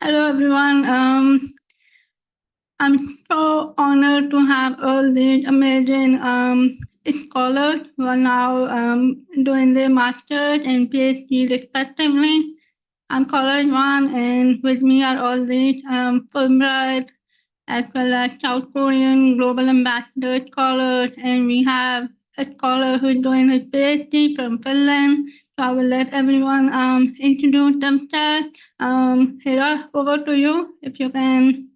Hello, everyone. I'm so honored to have all these amazing scholars who are now doing their master's and PhD respectively. I'm Khaula Rizwan, and with me are all these Fulbright as well as South Korean global ambassador scholars, and we have a scholar who's doing his PhD from Finland. So I will let everyone introduce themselves. Hira, over to you if you can.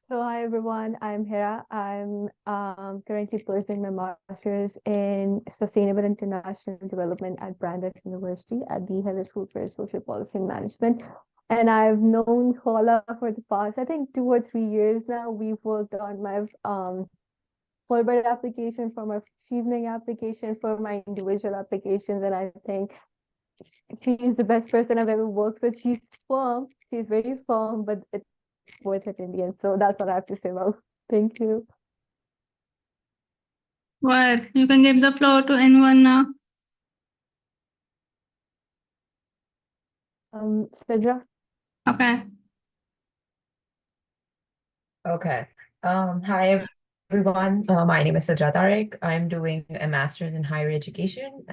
So hi everyone, I'm Hira. I'm currently pursuing my master's in Sustainable International Development at Brandeis University at the Heller School for Social Policy and Management. And I've known Khaula for the past, I think, 2 or 3 years now. We've worked on my Fulbright application, for my evening application, for my individual applications, and I think she's the best person I've ever worked with. She's firm, she's very firm, but it's worth it in the end. So that's what I have to say about. Thank you. Well, you can give the floor to anyone now. Sidra. Okay. Okay. Hi, everyone. My name is Sidra Tariq. I'm doing a master's in higher education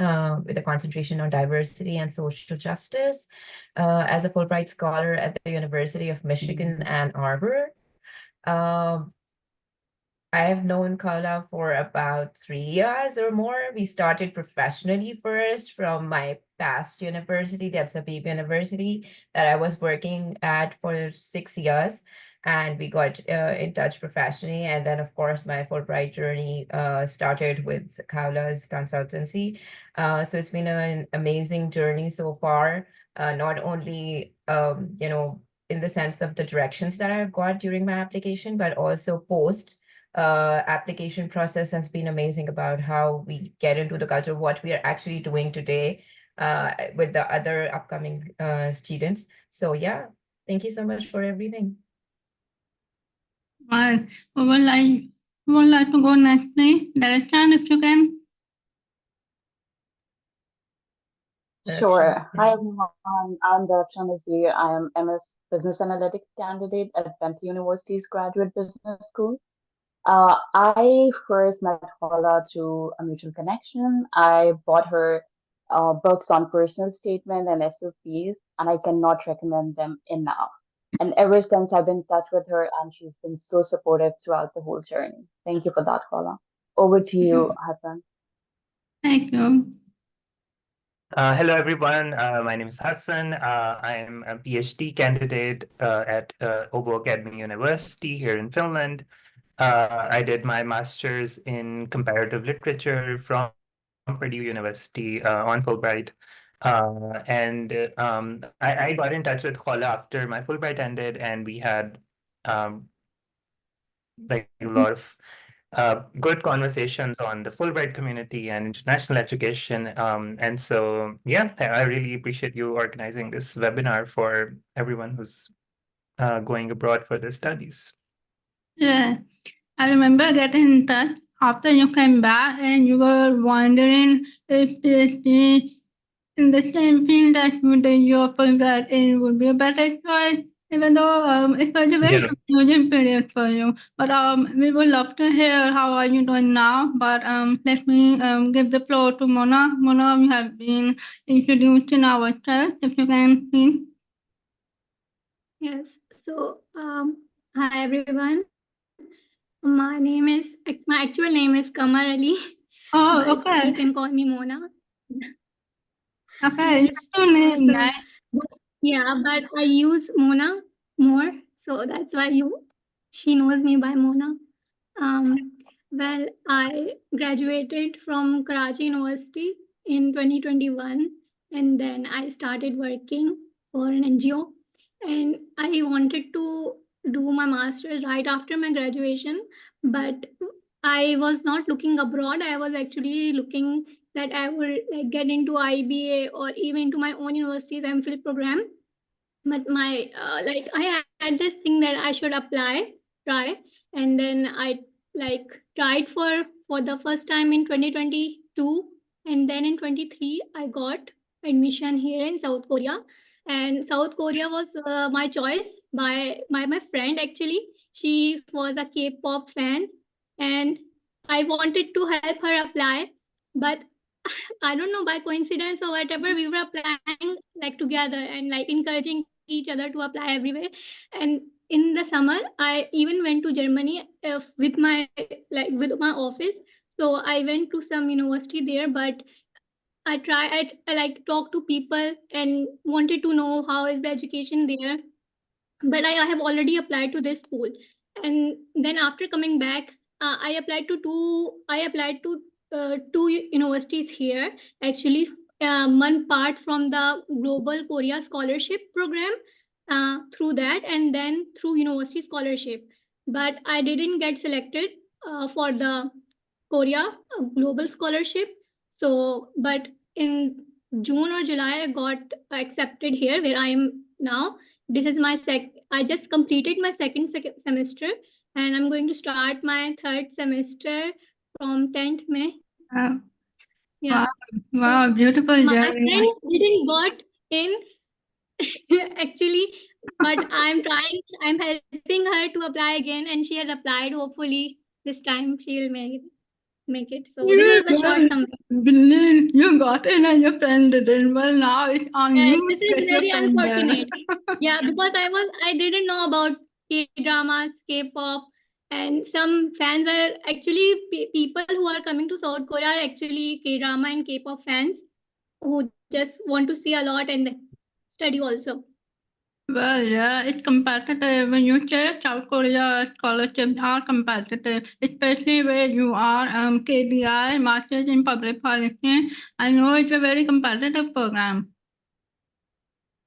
with a concentration on diversity and social justice as a Fulbright scholar at the University of Michigan Ann Arbor. I have known Khaula for about 3 years or more. We started professionally first from my past university, that's Habib University, that I was working at for 6 years. And we got in touch professionally. And then, of course, my Fulbright journey started with Khaula's consultancy. So it's been an amazing journey so far, not only, in the sense of the directions that I've got during my application, but also post application process has been amazing about how we get into the culture, what we are actually doing today with the other upcoming students. So yeah, thank you so much for everything. Well, who would like to go next, please? Darakhshan, if you can. Sure. Hi, everyone. I'm Darakhshan Nazir. I am MS Business Analytics candidate at Bentley University's Graduate Business School. I first met Paula through a mutual connection. I bought her books on personal statement and SOPs, and I cannot recommend them enough. And ever since I've been in touch with her, and she's been so supportive throughout the whole journey. Thank you for that, Paula. Over to you, Hassan. Thank you. Hello, everyone. My name is Hassan. I'm a PhD candidate at Åbo Academy University here in Finland. I did my master's in comparative literature from Purdue University on Fulbright. I got in touch with Khaula after my Fulbright ended, and we had like a lot of good conversations on the Fulbright community and international education. And so, yeah, I really appreciate you organizing this webinar for everyone who's going abroad for their studies. Yeah, I remember getting in touch after you came back and you were wondering if PhD in the same field that you did your Fulbright in would be a better choice, even though it was a very confusing period for you. But we would love to hear how are you doing now. But let me give the floor to Mona. Mona, you have been introducing ourselves. If you can, please. Yes. So, hi everyone. My actual name is Qamer Ali. Oh, okay. You can call me Mona. Okay, it's two names, right? Yeah, but I use Mona more, so that's why she knows me by Mona. Well, I graduated from Karachi University in 2021, and then I started working for an NGO, and I wanted to do my master's right after my graduation, but I was not looking abroad. I was actually looking that I would like get into IBA or even into my own university's MPhil program. But my I had this thing that I should try, and then I tried for the first time in 2022, and then in 23 I got admission here in South Korea. And South Korea was my choice by my friend actually. She was a K-pop fan, and I wanted to help her apply, but I don't know, by coincidence or whatever, we were applying like together and like encouraging each other to apply everywhere. And in the summer, I even went to Germany with my office. So I went to some university there, but I like talked to people and wanted to know how is the education there. But I have already applied to this school, and then after coming back, I applied to two universities here actually. One part from the Global Korea Scholarship Program, through that, and then through university scholarship. But I didn't get selected for the Korea Global Scholarship. So, but in June or July, I got accepted here where I am now. This is my I just completed my second semester, and I'm going to start my third semester from 10th May. Wow, Yeah. wow, beautiful My journey. friend didn't got in actually, but I'm helping her to apply again, and she has applied. Hopefully, this time she will make it. So this is the short summary. Brilliant. You got in and your friend didn't. Well, now it's on you This to is get your very friend there. unfortunate. Yeah, because I didn't know about K-dramas, K-pop, and some fans are actually people who are coming to South Korea are actually K-drama and K-pop fans who just want to see a lot and study also. Well, yeah, it's competitive. When you say South Korea scholarships are competitive, especially where you are KDI, Masters in Public Policy. I know it's a very competitive program.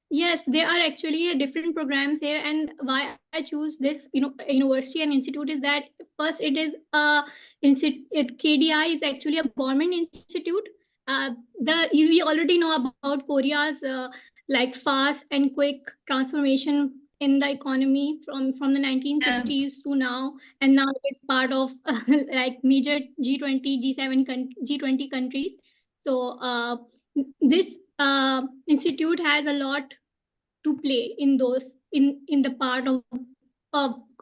Yes, there are actually different programs here, and why I choose this, university and institute is that first it is KDI is actually a government institute. We already know about Korea's like fast and quick transformation in the economy from the 1960s to now, and now it is part of like major G20, G7, G20 countries. So this institute has a lot to play in those in the part of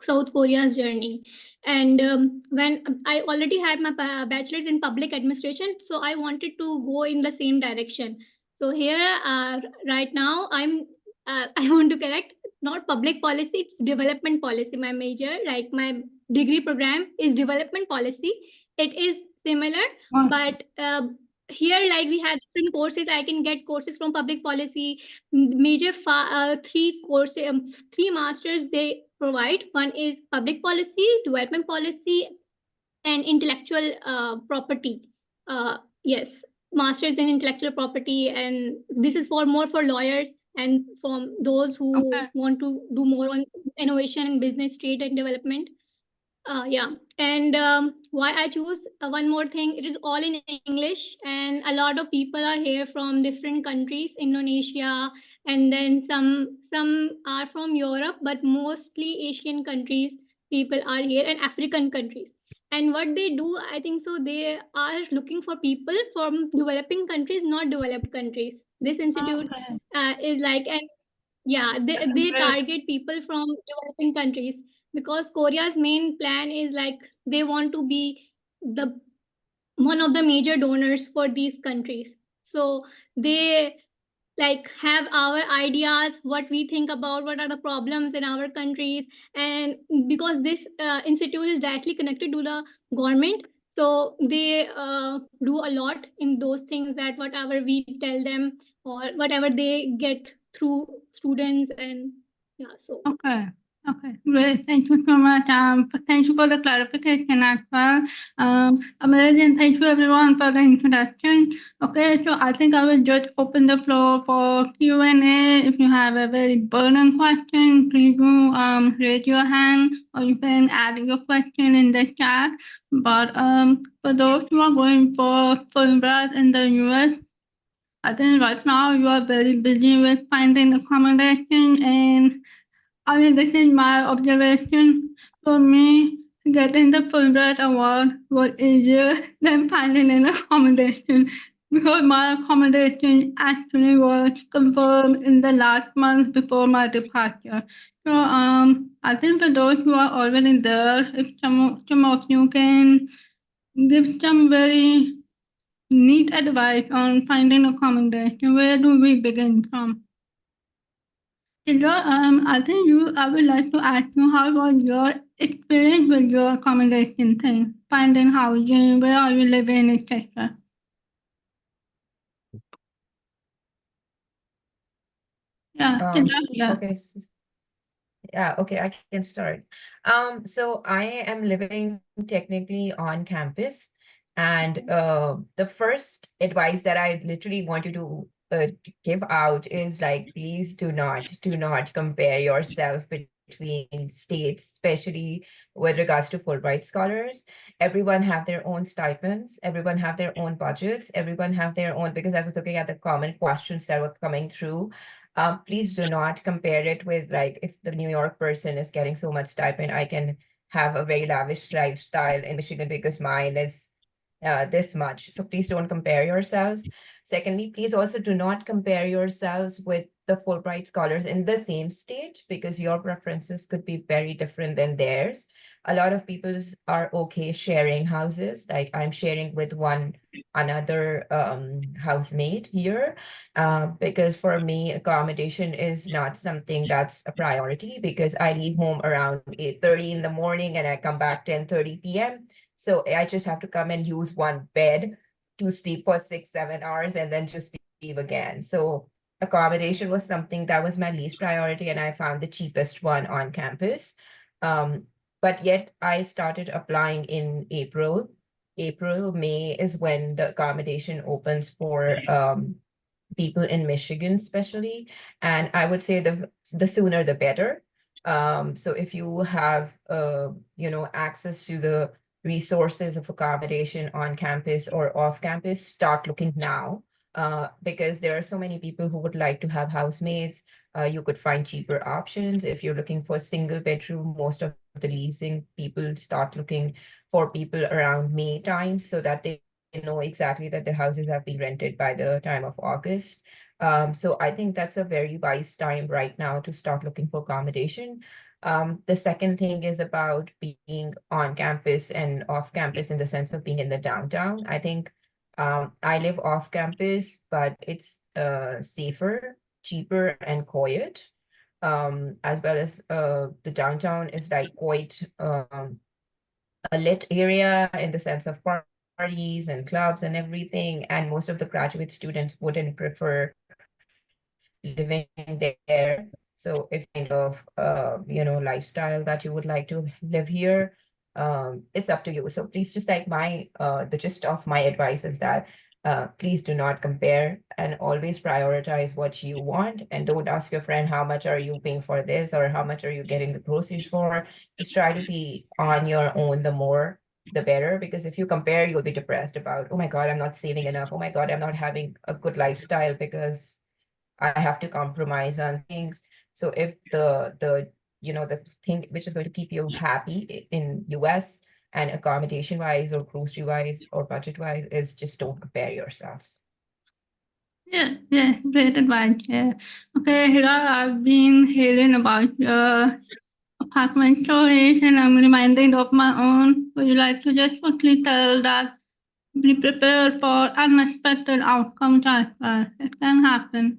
South Korea's journey. And when I already had my bachelor's in public administration, so I wanted to go in the same direction. So here, right now, I want to correct, not public policy, it's development policy. My major, like my degree program, is development policy. It is similar, but here, like we have different courses. I can get courses from public policy, major three courses, three masters they provide. One is public policy, development policy, and intellectual property. Yes, masters in intellectual property, and this is for more for lawyers and from those who want to do more on innovation and business, trade, and development. Yeah, and why I choose one more thing, it is all in English, and a lot of people are here from different countries, Indonesia, and then some are from Europe, but mostly Asian countries. People are here, and African countries. And what they do, I think so, they are looking for people from developing countries, not developed countries. This institute is like an yeah, they target people from developing countries because Korea's main plan is like they want to be the one of the major donors for these countries. So they like have our ideas, what we think about what are the problems in our countries, and because this institute is directly connected to the government, so they do a lot in those things that whatever we tell them or whatever they get through students and yeah. So Okay. Okay, great. Thank you so much. Thank you for the clarification as well. Amazing. Thank you everyone for the introduction. Okay, so I think I will just open the floor for Q&A. If you have a very burning question, please do raise your hand or you can add your question in the chat. But for those who are going for Fulbright in the US, I think right now you are very busy with finding accommodation, and I mean, this is my observation. For me, getting the Fulbright Award was easier than finding an accommodation. because my accommodation actually was confirmed in the last month before my departure. So I think for those who are already there, if some of you can give some very neat advice on finding accommodation, where do we begin from? Sidra, I would like to ask you, how was your experience with your accommodation thing, finding housing, where are you living, etc. Yeah, Sidra, yeah. Okay. Yeah, okay, I can start. So I am living technically on campus, and the first advice that I literally want you to give out is like, please do not compare yourself between states, especially with regards to Fulbright scholars. Everyone have their own stipends, everyone have their own budgets, everyone have their own, because I was looking at the common questions that were coming through. Please do not compare it with, like, if the New York person is getting so much stipend, I can have a very lavish lifestyle in Michigan because mine is this much. So please don't compare yourselves. Secondly, please also do not compare yourselves with the Fulbright scholars in the same state, because your preferences could be very different than theirs. A lot of people are okay sharing houses. Like, I'm sharing with another housemate here, because for me, accommodation is not something that's a priority, because I leave home around 8:30 in the morning and I come back 10:30 p.m. So I just have to come and use one bed to sleep for 6-7 hours and then just leave again. So accommodation was something that was my least priority, and I found the cheapest one on campus. But yet I started applying in April. May is when the accommodation opens for people in Michigan, especially. And I would say the sooner the better. So if you have access to the resources of accommodation on campus or off campus, start looking now. Because there are so many people who would like to have housemates. You could find cheaper options. If you're looking for a single bedroom, most of the leasing people start looking for people around May time, so that they know exactly that their houses have been rented by the time of August. So I think that's a very wise time right now to start looking for accommodation. The second thing is about being on campus and off campus, in the sense of being in the downtown. I think I live off campus, but it's safer, cheaper, and quiet. As well as the downtown is like quite a lit area in the sense of parties and clubs and everything. And most of the graduate students wouldn't prefer living there. So if kind of lifestyle that you would like to live here, it's up to you. So please, just like the gist of my advice is that please do not compare, and always prioritize what you want, and don't ask your friend how much are you paying for this or how much are you getting the groceries for. Just try to be on your own, the more the better, because if you compare, you'll be depressed about, oh my God, I'm not saving enough. Oh my God, I'm not having a good lifestyle because I have to compromise on things. So if the thing which is going to keep you happy in US, and accommodation wise or grocery wise or budget wise, is just don't compare yourselves. Yeah, great advice. Yeah. Okay, Hira, I've been hearing about your apartment stories, and I'm reminded of my own. Would you like to just quickly tell that be prepared for unexpected outcomes as well? It can happen.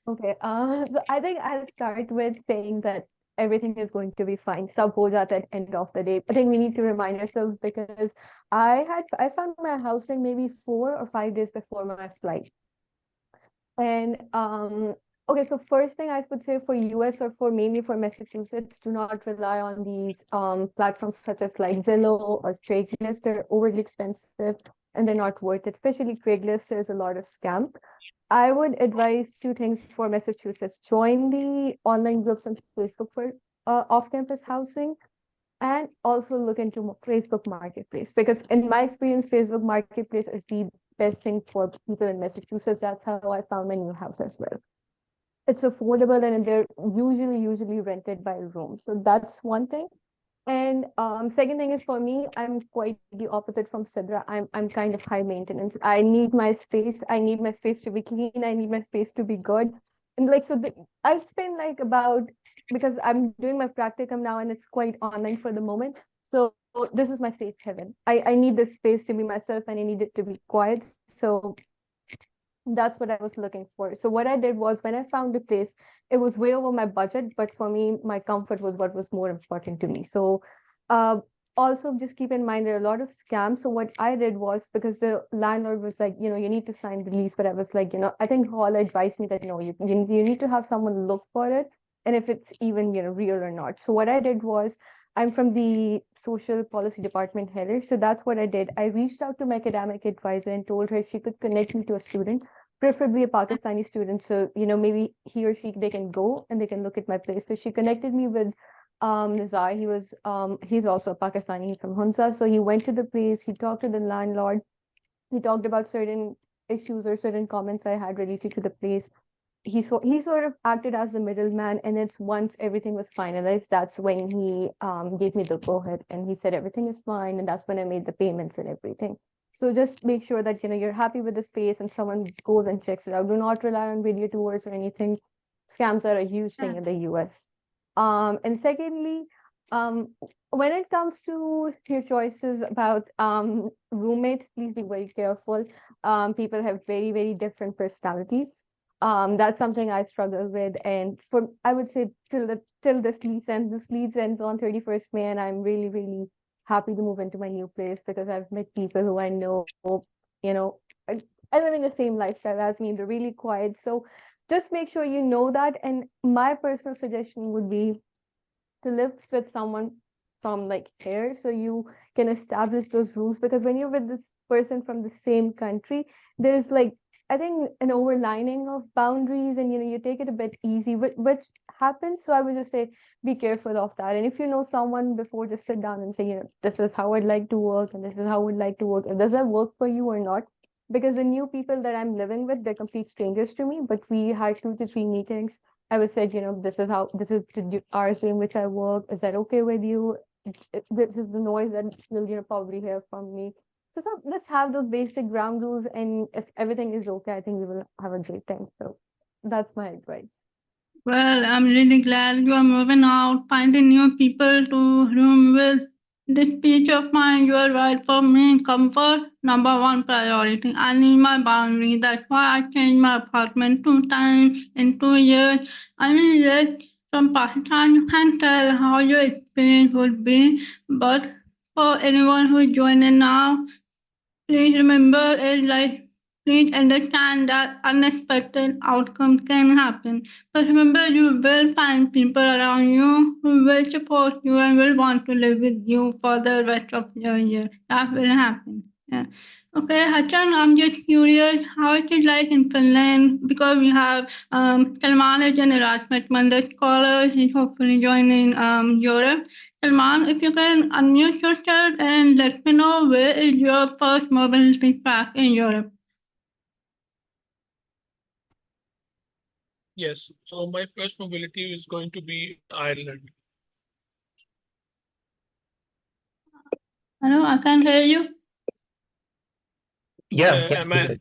Okay, so I think I'll start with saying that everything is going to be fine. Suppose at the end of the day. I think we need to remind ourselves, because I found my housing maybe 4 or 5 days before my flight. And okay, so first thing I would say for US, or for mainly for Massachusetts, do not rely on these platforms such as like Zillow or Craigslist. They're overly expensive and they're not worth it. Especially Craigslist, there's a lot of scam. I would advise two things for Massachusetts. Join the online groups on Facebook for off-campus housing, and also look into Facebook Marketplace, because in my experience, Facebook Marketplace is the best thing for people in Massachusetts. That's how I found my new house as well. It's affordable, and they're usually rented by rooms. So that's one thing. And second thing is for me, I'm quite the opposite from Sidra. I'm kind of high maintenance. I need my space. I need my space to be clean. I need my space to be good. And like so, I spend like about because I'm doing my practicum now, and it's quite online for the moment. So this is my safe haven. I need this space to be myself, and I need it to be quiet. So that's what I was looking for. So what I did was when I found the place, it was way over my budget, but for me, my comfort was what was more important to me. So uh, also just keep in mind there are a lot of scams. So what I did was because the landlord was like, you need to sign the lease, but I was like, I think Hall advised me that no, you need to have someone look for it, and if it's even real or not. So what I did was I'm from the social policy department header. So that's what I did. I reached out to my academic advisor and told her she could connect me to a student, preferably a Pakistani student. So, maybe he or she they can go and they can look at my place. So she connected me with Nazir. He's also a Pakistani, he's from Hunza. So he went to the place, he talked to the landlord, he talked about certain issues or certain comments I had related to the place. He sort of acted as the middleman, and it's once everything was finalized, that's when he gave me the go ahead, and he said everything is fine, and that's when I made the payments and everything. So just make sure that you're happy with the space and someone goes and checks it out. Do not rely on video tours or anything. Scams are a huge thing in the US. And secondly, um, when it comes to your choices about roommates, please be very careful. People have very, very different personalities. That's something I struggle with, and for I would say till this lease ends. This lease ends on 31st May, and I'm really, really happy to move into my new place because I've met people who I know, you know, I, I live in the same lifestyle as me. They're really quiet. So just make sure you know that. And my personal suggestion would be to live with someone from like here so you can establish those rules, because when you're with this person from the same country, there's like I think an overlining of boundaries, and you take it a bit easy, which happens. So I would just say be careful of that. And if you know someone before, just sit down and say, this is how I'd like to work and this is how I'd like to work. And does that work for you or not? Because the new people that I'm living with, they're complete strangers to me, but we had 2 to 3 meetings. I was said, this is the hours in which I work. Is that okay with you? This is the noise that you'll probably hear from me. So let's have those basic ground rules, and if everything is okay, I think we will have a great time. So that's my advice. Well, I'm really glad you are moving out, finding new people to room with. This peace of mind you are right for me. Comfort, number one priority. I need my boundary. That's why I changed my apartment 2 times in 2 years. I mean, yes, from Pakistan, you can tell how your experience would be, but for anyone who is joining now, please remember is like please understand that unexpected outcomes can happen. But remember you will find people around you who will support you and will want to live with you for the rest of your year. That will happen. Yeah. Okay, Hassan, I'm just curious how it is like in Finland because we have Salman is an Erasmus Mundus scholar. He's hopefully joining Europe. Salman, if you can unmute yourself and let me know where is your first mobility pack in Europe? Yes, so my first mobility is going to be Ireland. Hello, I can't hear you. Yeah, Am I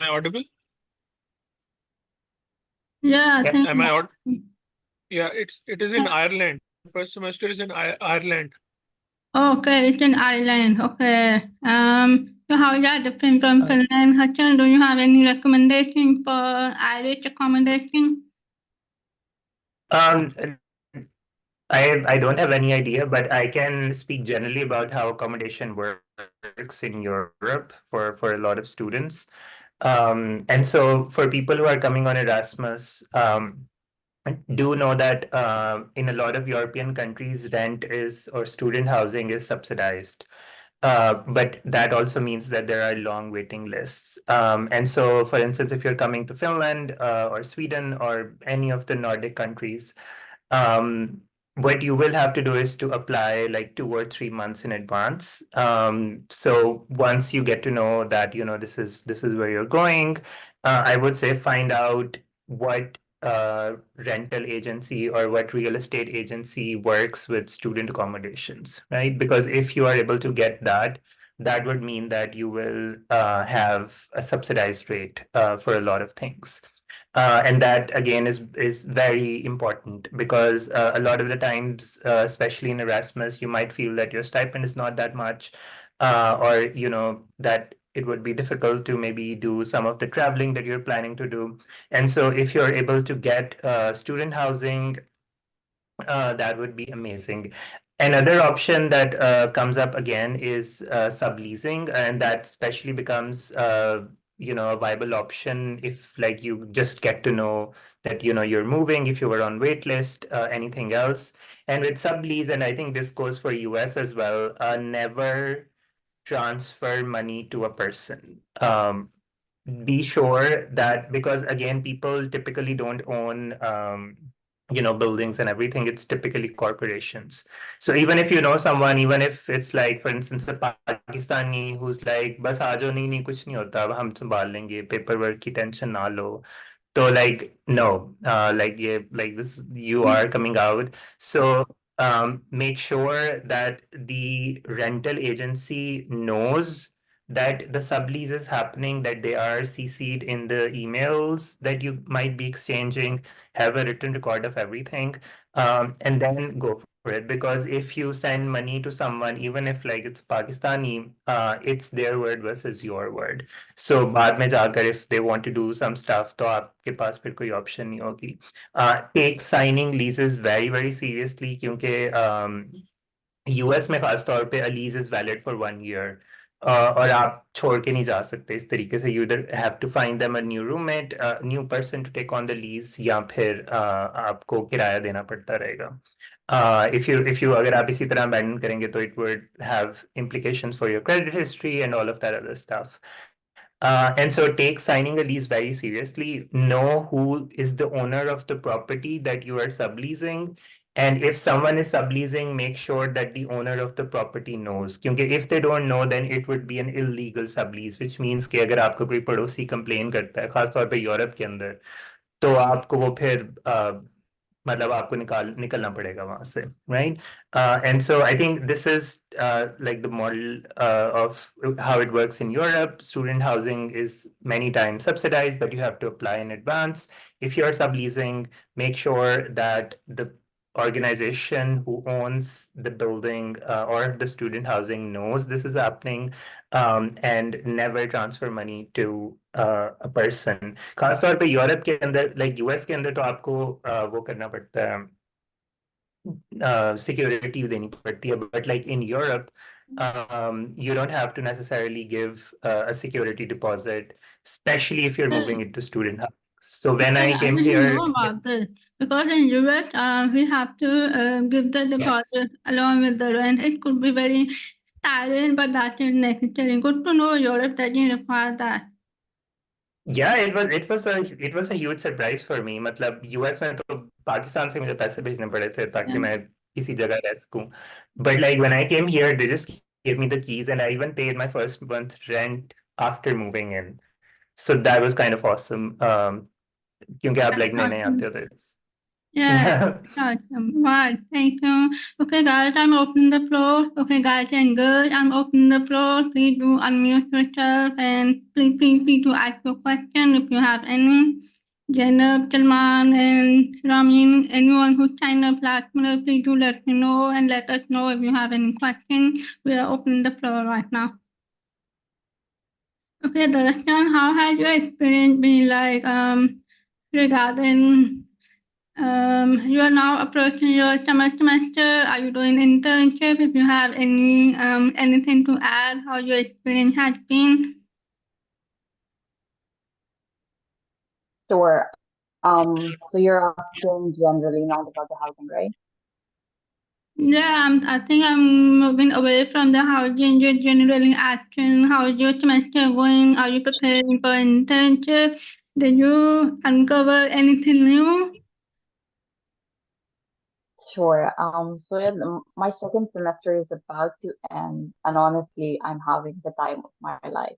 audible? Yeah, I think. Am I Yeah, it is in Ireland. First semester is in Ireland. Okay, it's in Ireland. Okay. So how is that different from Finland? Hassan, do you have any recommendations for Irish accommodation? Um, I don't have any idea, but I can speak generally about how accommodation works in Europe for a lot of students. And so for people who are coming on Erasmus, do know that in a lot of European countries, rent is or student housing is subsidized. But that also means that there are long waiting lists. And so, for instance, if you're coming to Finland or Sweden or any of the Nordic countries, um, what you will have to do is to apply like 2 or 3 months in advance. So once you get to know that this is where you're going, I would say find out what rental agency or what real estate agency works with student accommodations, right? Because if you are able to get that, that would mean that you will have a subsidized rate for a lot of things. And that again is very important because a lot of the times, especially in Erasmus, you might feel that your stipend is not that much, or that it would be difficult to maybe do some of the traveling that you're planning to do. And so, if you're able to get student housing, that would be amazing. Another option that comes up again is subleasing, and that especially becomes a viable option if like you just get to know that you're moving, if you were on wait list, anything else. And with sublease, and I think this goes for US as well, never transfer money to a person. Be sure that because again, people typically don't own buildings and everything. It's typically corporations. So even if you know someone, even if it's like, for instance, a Pakistani who's like, बस आ जाओ, नहीं नहीं कुछ नहीं होता, अब हम संभाल लेंगे, paperwork की tension ना लो. So like no, like this, you are coming out. So make sure that the rental agency knows that the sublease is happening, that they are CC'd in the emails that you might be exchanging, have a written record of everything, and then go for it. Because if you send money to someone, even if like it's Pakistani, it's their word versus your word. So बाद में जाकर if they want to do some stuff, तो आपके पास फिर कोई option नहीं होगी. Take signing leases very very seriously क्योंकि यूएस में खास तौर पे a lease is valid for 1 year. और आप छोड़ के नहीं जा सकते इस तरीके से. You either have to find them a new roommate, a new person to take on the lease, या फिर आपको किराया देना पड़ता रहेगा. If you अगर आप इसी तरह abandon करेंगे तो it would have implications for your credit history and all of that other stuff. And so take signing a lease very seriously. Know who is the owner of the property that you are subleasing. And if someone is subleasing, make sure that the owner of the property knows. Because if they don't know, then it would be an illegal sublease, which means कि अगर आपका कोई पड़ोसी complain करता है, खास तौर पे यूरोप के अंदर, तो आपको वो फिर मतलब आपको निकलना पड़ेगा वहां से, right? And so I think this is like the model of how it works in Europe. Student housing is many times subsidized, but you have to apply in advance. If you're subleasing, make sure that the organization who owns the building or the student housing knows this is happening, and never transfer money to a person. खासतौर पे Europe के अंदर, like US के अंदर तो आपको वो करना पड़ता है, सिक्योरिटी देनी पड़ती है, but like in Europe you don't have to necessarily give a security deposit, especially if you're moving into student housing. So when I came didn't here, know about this because in US, we have to give the yes, deposit along with the rent. It could be very tiring, but that is necessary. Good to know Europe doesn't require that. yeah, it was a huge surprise for me. मतलब US में तो पाकिस्तान से मुझे पैसे भेजने पड़े थे ताकि Yeah. मैं किसी जगह रह सकूं. But like when I came here, they just gave me the keys, and I even paid my first month rent after moving in. So that was kind of awesome. क्योंकि आप like नए नए आते हो तो it's Yeah, awesome. Right, thank you. Okay, guys, I'm opening the floor. Okay, guys and girls, I'm opening the floor. Please do unmute yourself and please feel free to ask your question if you have any. Zainab, Salman, and Ramin, anyone who signed up last minute, please do let me know and let us know if you have any questions. We are opening the floor right now. Okay, Darakhshan, how has your experience been like regarding you are now approaching your semester. Are you doing internship? If you have any anything to add, how your experience has been? Sure. So you're asking generally, not about the housing, right? Yeah, I think I'm moving away from the housing. Just generally asking how your semester going? Are you preparing for internship? Did you uncover anything new? Sure. So yeah, my second semester is about to end, and honestly, I'm having the time of my life.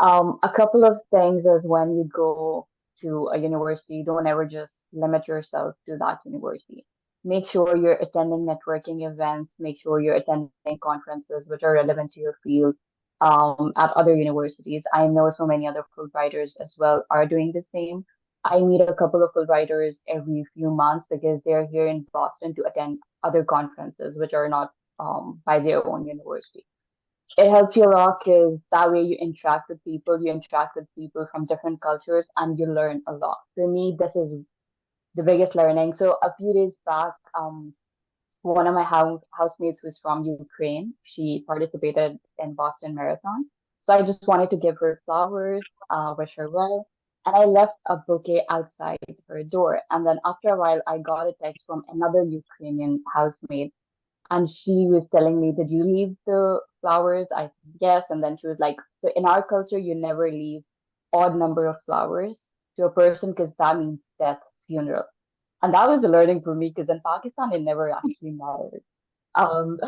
A couple of things is when you go to a university, don't ever just limit yourself to that university. Make sure you're attending networking events, make sure you're attending conferences which are relevant to your field at other universities. I know so many other Fulbrighters as well are doing the same. I meet a couple of Fulbrighters every few months because they're here in Boston to attend other conferences which are not by their own university. It helps you a lot because that way you interact with people from different cultures, and you learn a lot. For me, this is the biggest learning. So a few days back, one of my housemates who's from Ukraine, she participated in Boston Marathon. So I just wanted to give her flowers, wish her well. And I left a bouquet outside her door. And then after a while, I got a text from another Ukrainian housemate, and she was telling me, "Did you leave the flowers?" I said, "Yes." And then she was like, "So in our culture, you never leave odd number of flowers to a person because that means death, funeral." And that was a learning for me because in Pakistan, it never actually mattered. Um,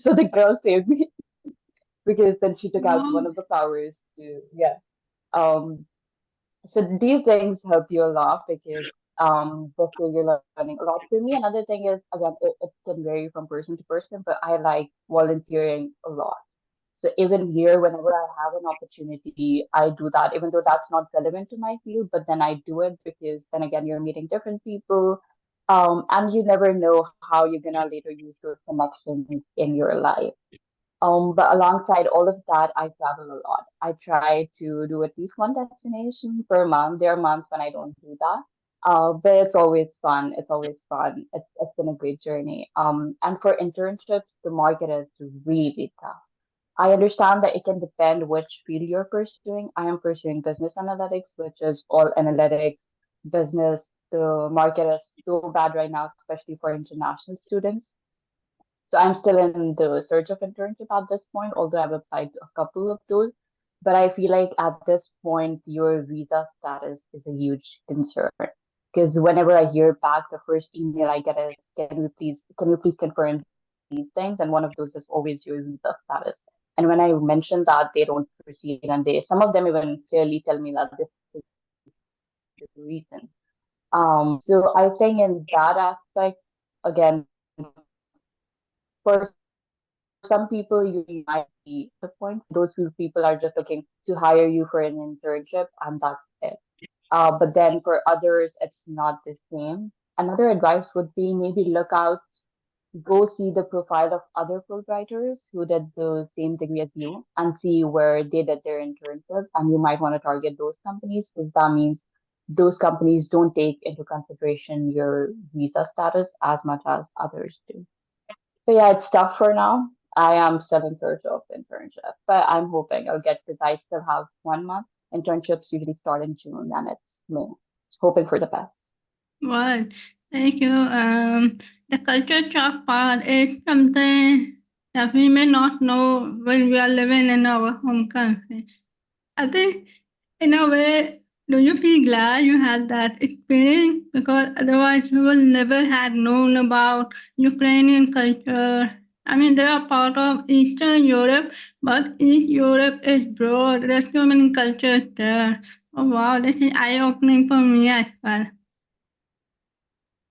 so the girl saved me because then she took out one Wow. of the flowers to, yeah. Um, so these things help you a lot because this way you're learning a lot. For me, another thing is, again, it can vary from person to person, but I like volunteering a lot. So even here, whenever I have an opportunity, I do that, even though that's not relevant to my field, but then I do it because then again, you're meeting different people. And you never know how you're gonna later use those connections in your life. But alongside all of that, I travel a lot. I try to do at least one destination per month. There are months when I don't do that. But it's always fun. It's always fun. It's been a great journey. And for internships, the market is really tough. I understand that it can depend which field you're pursuing. I am pursuing business analytics, which is all analytics, business. The market is so bad right now, especially for international students. So I'm still in the search of internship at this point, although I've applied to a couple of those. But I feel like at this point, your visa status is a huge concern. Because whenever I hear back, the first email I get is, can you please confirm these things? And one of those is always your visa status. And when I mention that, they don't proceed, and some of them even clearly tell me that this is the reason. So I think in that aspect, again, for some people, you might be the point. Those few people are just looking to hire you for an internship, and that's it. But then for others, it's not the same. Another advice would be maybe look out, go see the profile of other Fulbrighters who did the same degree as you and see where they did their internship. And you might want to target those companies because that means those companies don't take into consideration your visa status as much as others do. So yeah, it's tough for now. I am still in search of internship, but I'm hoping I'll get because I still have 1 month. Internships usually start in June and it's May. Hoping for the best. Well, thank you. The culture shock part is something that we may not know when we are living in our home country. I think, in a way, do you feel glad you had that experience? Because otherwise, you will never had known about Ukrainian culture. I mean, they are part of Eastern Europe, but East Europe is broad. There's so many cultures there. Oh, wow, this is eye-opening for me as well.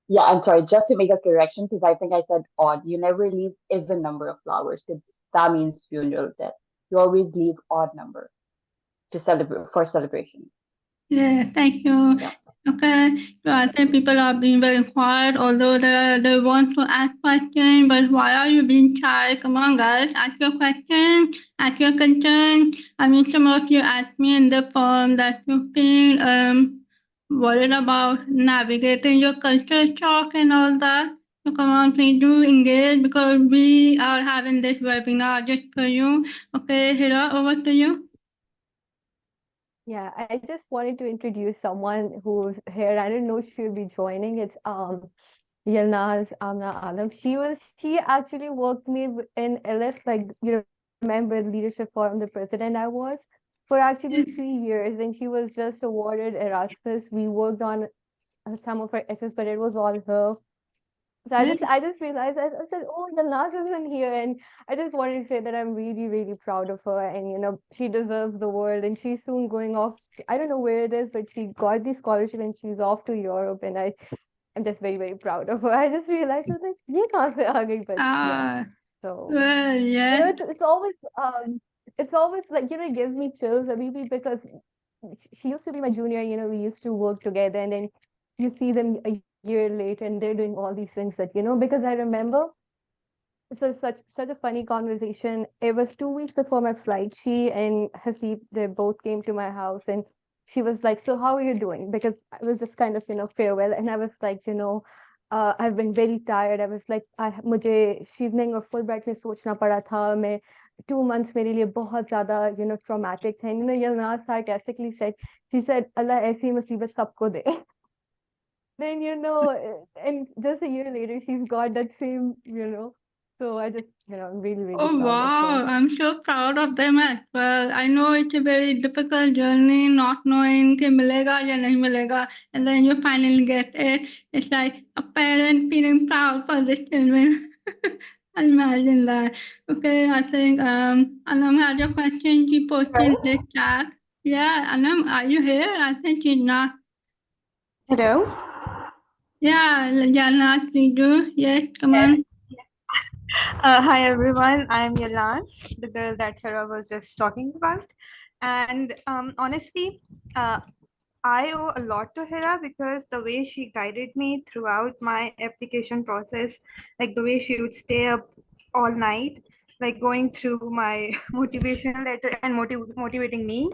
Yeah, I'm sorry, just to make a correction, because I think I said odd. You never leave even number of flowers, because that means funeral death. You always leave odd number to celebrate for celebration. Yeah, thank you. Yeah. Okay, so I think people are being very quiet, although they want to ask questions, but why are you being shy? Come on, guys, ask your question, ask your concern. I mean, some of you asked me in the form that you feel worried about navigating your culture shock and all that. So come on, please do engage because we are having this webinar just for you. Okay, Hira, over to you. Yeah, I just wanted to introduce someone who's here. I didn't know she would be joining. It's Yilnaz Amna Alam. She actually worked me in LS, like you remember the leadership forum, the president I was for actually 3 years, and she was just awarded Erasmus. We worked on some of her essays, but it was all her. So I just realized, I said, oh, the Nazir isn't here. And I just wanted to say that I'm really, really proud of her. And, she deserves the world. And she's soon going off. I don't know where it is, but she got the scholarship and she's off to Europe. And I'm just very, very proud of her. I just realized, I was like, ye kahan se aa gayi? But yeah. So, well, yeah. it's always like, it gives me chills, Abibi, because she used to be my junior, we used to work together, and then you see them a year later and they're doing all these things that, because I remember it was such a funny conversation. It was 2 weeks before my flight. She and Hasib, they both came to my house, and she was like, "So how are you doing?" Because I was just kind of, farewell, and I was like, I've been very tired. I was like, मुझे evening और Fulbright में सोचना पड़ा था. मैं 2 months मेरे लिए बहुत ज़्यादा, traumatic थे. Yelna sarcastically said, she said, "Allah ऐसी मुसीबत सबको दे." Then, and just a year later, she's got that same, So I just, I'm really, really Oh, proud of wow. her. I'm so proud of them as well. I know it's a very difficult journey, not knowing कि मिलेगा या नहीं मिलेगा, and then you finally get it. It's like a parent feeling proud for the children. Imagine that. Okay, I think Anam has a question. She posted in the chat. Yeah, Anam, are you here? I think she's not. Hello. Yeah, Jalna, please do. Yes, come Yes. on. Hi everyone. I'm Yalance, the girl that Hira was just talking about. And honestly, I owe a lot to Hira because the way she guided me throughout my application process, like the way she would stay up all night, like going through my motivational letter and motivating me.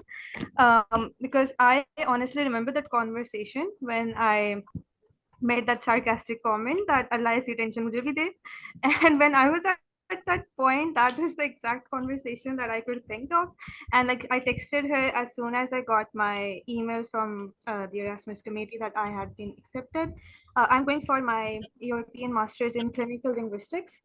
Because I honestly remember that conversation when I made that sarcastic comment that Allah is tension mujhe bhi de. And when I was at that point, that was the exact conversation that I could think of. And like I texted her as soon as I got my email from the Erasmus committee that I had been accepted. I'm going for my European Masters in Clinical Linguistics.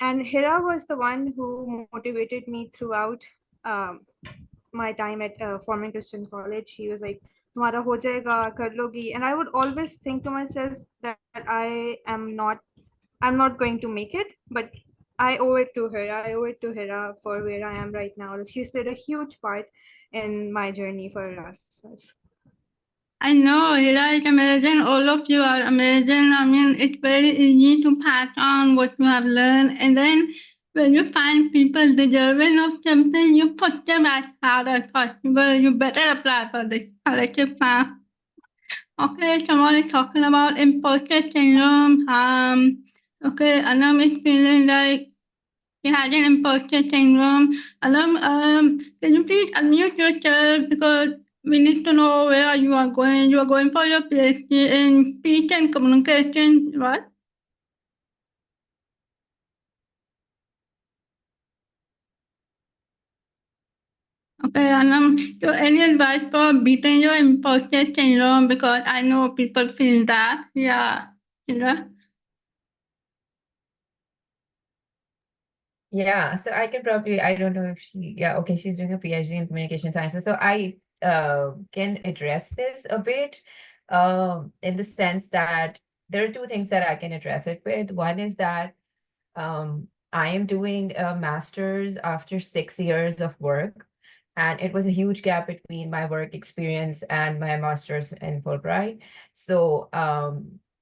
And Hira was the one who motivated me throughout my time at Foreman Christian College. She was like, "Tumhara ho jayega, kar logi," and I would always think to myself that I'm not going to make it, but I owe it to her. I owe it to Hira for where I am right now. She's played a huge part in my journey for Erasmus. I know, Hira is amazing. All of you are amazing. I mean, it's very easy to pass on what you have learned. And then when you find people deserving of something, you put them as hard as possible. You better apply for the scholarship now. Okay, someone is talking about imposter syndrome. Okay, Anam is feeling like he has an imposter syndrome. Anam, can you please unmute yourself because we need to know where you are going. You are going for your PhD in speech and communication, what? Okay, Anam, so any advice for beating your imposter syndrome? Because I know people feel that. Yeah, Sidra? Yeah, so I can probably, I don't know if okay, she's doing a PhD in communication sciences. So I can address this a bit in the sense that there are two things that I can address it with. One is that I am doing a master's after 6 years of work, and it was a huge gap between my work experience and my master's in Fulbright. So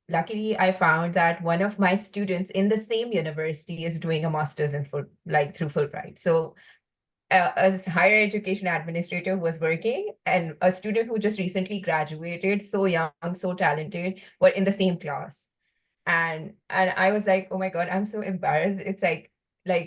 luckily, I found that one of my students in the same university is doing a master's in through Fulbright. So a higher education administrator who was working and a student who just recently graduated, so young, so talented, were in the same class. And I was like, oh my God, I'm so embarrassed. It's like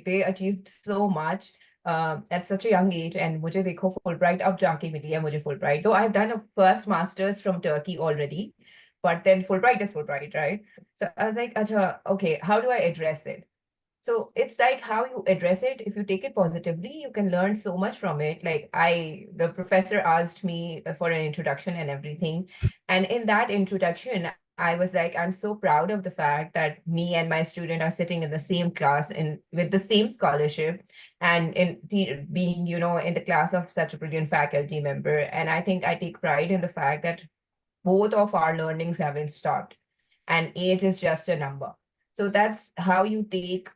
they achieved so much at such a young age. And मुझे देखो Fulbright अब जाके मिली है मुझे Fulbright. So I've done a first master's from Turkey already, but then Fulbright is Fulbright, right? So I was like, Acha, okay, how do I address it? So it's like how you address it. If you take it positively, you can learn so much from it. Like the professor asked me for an introduction and everything. And in that introduction, I was like, I'm so proud of the fact that me and my student are sitting in the same class and with the same scholarship and being, in the class of such a brilliant faculty member. And I think I take pride in the fact that both of our learnings haven't stopped. And age is just a number. So that's how you take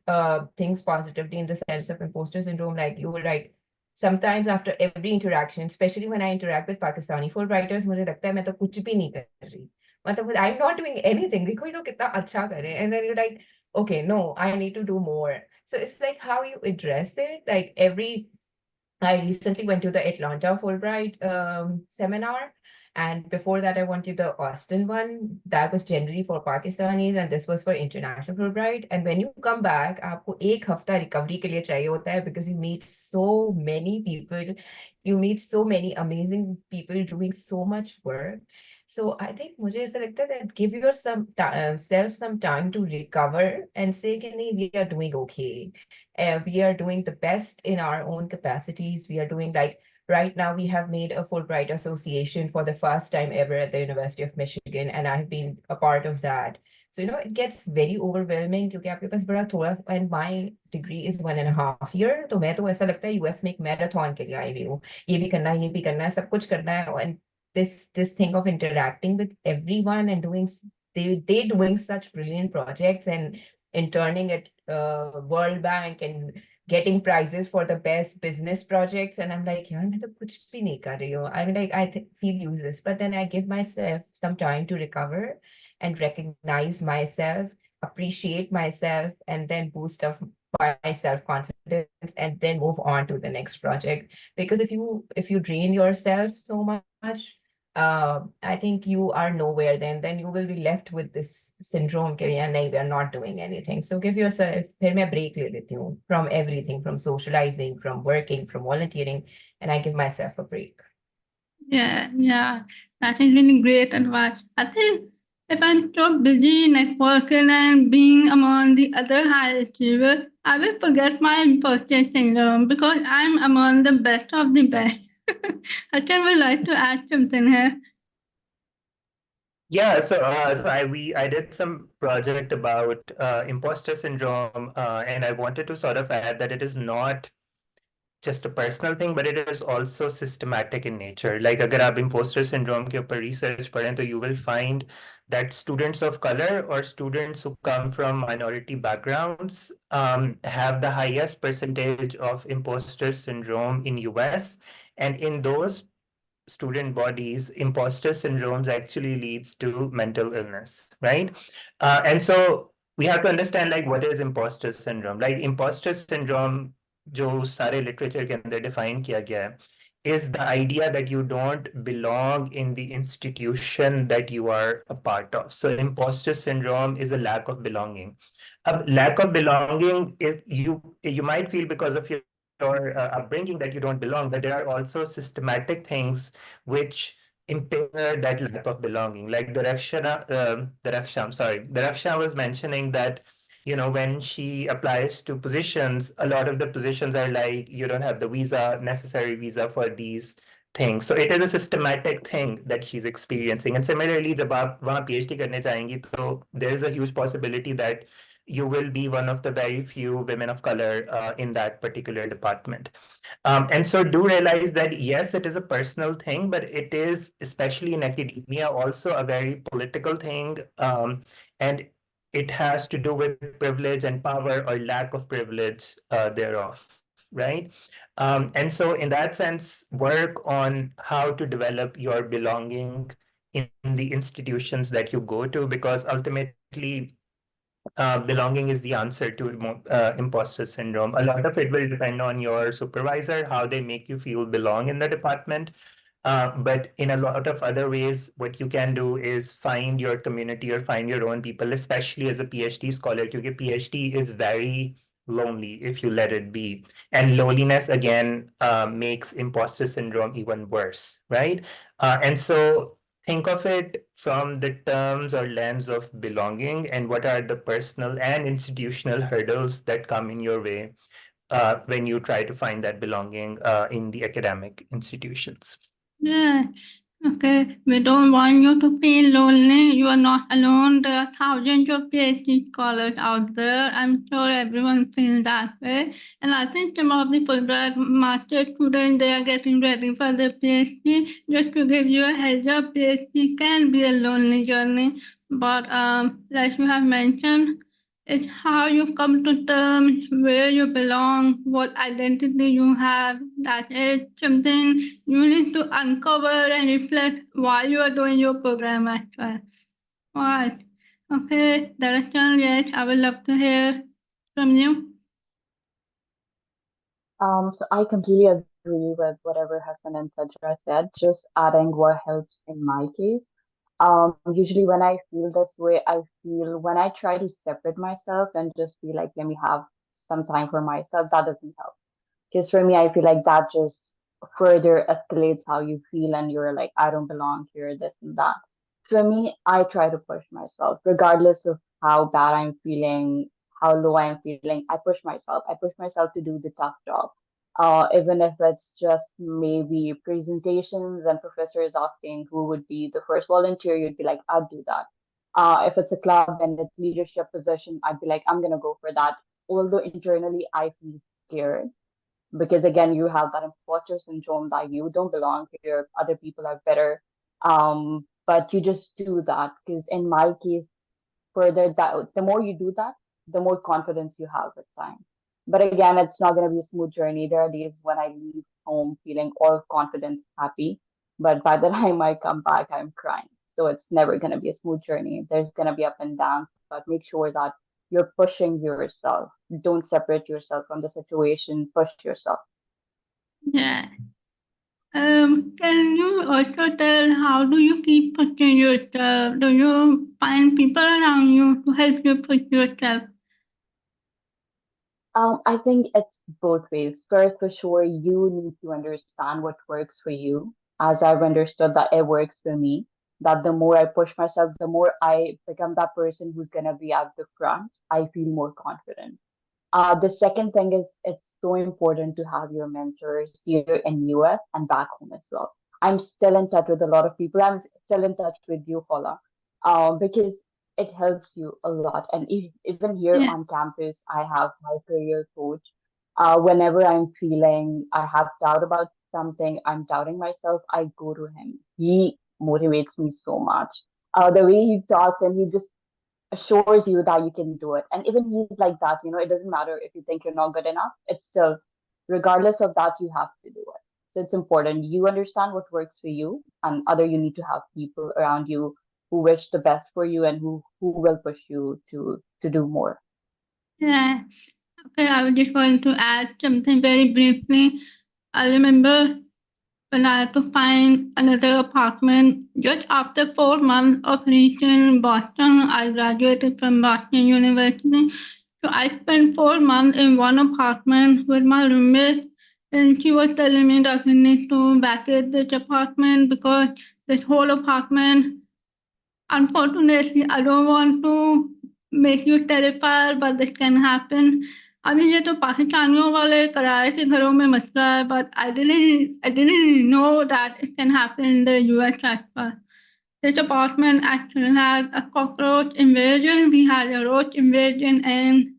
things positively in the sense of imposter syndrome. Like you were like, sometimes after every interaction, especially when I interact with Pakistani Fulbrighters, मुझे लगता है मैं तो कुछ भी नहीं कर रही. मतलब I'm not doing anything. देखो ये लोग कितना अच्छा कर रहे हैं. And then you're like, okay, no, I need to do more. So it's like how you address it. Like I recently went to the Atlanta Fulbright seminar. And before that, I went to the Austin one. That was generally for Pakistanis, and this was for international Fulbright. And when you come back, आपको एक हफ्ता recovery के लिए चाहिए होता है because you meet so many people, you meet so many amazing people doing so much work. So I think मुझे ऐसा लगता है that give yourself some time to recover and say कि नहीं, we are doing okay. We are doing the best in our own capacities. We are doing like right now we have made a Fulbright Association for the first time ever at the University of Michigan, and I've been a part of that. So it gets very overwhelming क्योंकि आपके पास बड़ा थोड़ा, and my degree is 1.5 year, तो मैं तो ऐसा लगता है US में एक मैराथन के लिए आई हुई हूँ. ये भी करना है, ये भी करना है, सब कुछ करना है. And this thing of interacting with everyone and they doing such brilliant projects and turning it World Bank and getting prizes for the best business projects. And I'm like, yaar, main to kuch bhi nahi kar rahi hu. I mean, like, feel useless. But then I give myself some time to recover and recognize myself, appreciate myself, and then boost up my self-confidence and then move on to the next project. Because if you drain yourself so much, I think you are nowhere then you will be left with this syndrome कि यार नहीं, we are not doing anything. So give yourself, फिर मैं break ले लेती हूँ from everything, from socializing, from working, from volunteering, and I give myself a break. Yeah, that is really great advice. I think if I'm so busy networking and being among the other high achievers, I will forget my imposter syndrome because I'm among the best of the best. Hassan would like to add something here. Yeah, so I did some project about imposter syndrome, and I wanted to sort of add that it is not just a personal thing, but it is also systematic in nature. Like अगर आप imposter syndrome के ऊपर research पढ़ें, तो you will find that students of color or students who come from minority backgrounds have the highest percentage of imposter syndrome in US, and in those student bodies, imposter syndromes actually leads to mental illness, right? And so we have to understand like what is imposter syndrome. Like imposter syndrome, जो सारे literature के अंदर define किया गया है, is the idea that you don't belong in the institution that you are a part of. So imposter syndrome is a lack of belonging. A lack of belonging is you might feel because of your upbringing that you don't belong, but there are also systematic things which impair that lack of belonging. Like Darakhshan was mentioning that, when she applies to positions, a lot of the positions are like, you don't have the necessary visa for these things. So it is a systematic thing that she's experiencing. And similarly, जब आप वहाँ PhD करने जाएंगी, तो there is a huge possibility that you will be one of the very few women of color in that particular department. And so do realize that, yes, it is a personal thing, but it is, especially in academia, also a very political thing. And it has to do with privilege and power or lack of privilege thereof, right? And so in that sense, work on how to develop your belonging in the institutions that you go to, because ultimately belonging is the answer to imposter syndrome. A lot of it will depend on your supervisor, how they make you feel belong in the department. But in a lot of other ways, what you can do is find your community or find your own people, especially as a PhD scholar, because PhD is very lonely if you let it be. And loneliness, again, makes imposter syndrome even worse, right? And so think of it from the terms or lens of belonging and what are the personal and institutional hurdles that come in your way when you try to find that belonging in the academic institutions. Yeah. Okay. We don't want you to feel lonely. You are not alone. There are thousands of PhD scholars out there. I'm sure everyone feels that way. And I think some of the Fulbright master students, they are getting ready for their PhD. Just to give you a heads up, PhD can be a lonely journey. But like you have mentioned, It's how you come to terms where you belong, what identity you have. That is something you need to uncover and reflect while you are doing your program as well. Right. Okay, Darakhshan, yes, I would love to hear from you. So I completely agree with whatever Hassan and Sidra said. Just adding what helps in my case. Usually when I feel this way, I feel when I try to separate myself and just be like, let me have some time for myself, that doesn't help. Because for me, I feel like that just further escalates how you feel, and you're like, I don't belong here, this and that. For me, I try to push myself, regardless of how bad I'm feeling, how low I'm feeling. I push myself. I push myself to do the tough job. Even if it's just maybe presentations and professors asking who would be the first volunteer, you'd be like, I'd do that. If it's a club and it's leadership position, I'd be like, I'm gonna go for that. Although internally I feel scared because again you have that imposter syndrome that you don't belong here, other people are better, but you just do that because in my case, further that the more you do that, the more confidence you have with time. But again, it's not going to be a smooth journey. There are days when I leave home feeling all confident, happy, but by the time I come back, I'm crying. So it's never going to be a smooth journey. There's going to be up and downs, but make sure that you're pushing yourself. Don't separate yourself from the situation. Push yourself. Yeah. Can you also tell how do you keep pushing yourself? Do you find people around you to help you push yourself? I think it's both ways. First, for sure, you need to understand what works for you. As I've understood that it works for me, that the more I push myself, the more I become that person who's going to be at the front, I feel more confident. The second thing is it's so important to have your mentors here in US and back home as well. I'm still in touch with a lot of people. I'm still in touch with you, Paula, because it helps you a lot. And even here Yeah. on campus, I have my career coach. Whenever I'm feeling I have doubt about something, I'm doubting myself, I go to him. He motivates me so much. The way he talks and he just assures you that you can do it. And even he's like that, it doesn't matter if you think you're not good enough, it's still, regardless of that, you have to do it. So it's important. You understand what works for you, and other you need to have people around you who wish the best for you and who will push you to do more. Yeah. Okay, I just want to add something very briefly. I remember when I had to find another apartment just after 4 months of reaching Boston. I graduated from Boston University. So I spent 4 months in one apartment with my roommate, and she was telling me that we need to vacate this apartment because this whole apartment, unfortunately, I don't want to make you terrified, but this can happen. अभी ये तो पाकिस्तानियों वाले किराए के घरों में मसला है, but I didn't know that it can happen in the US as well. This apartment actually had a cockroach invasion. We had a roach invasion, and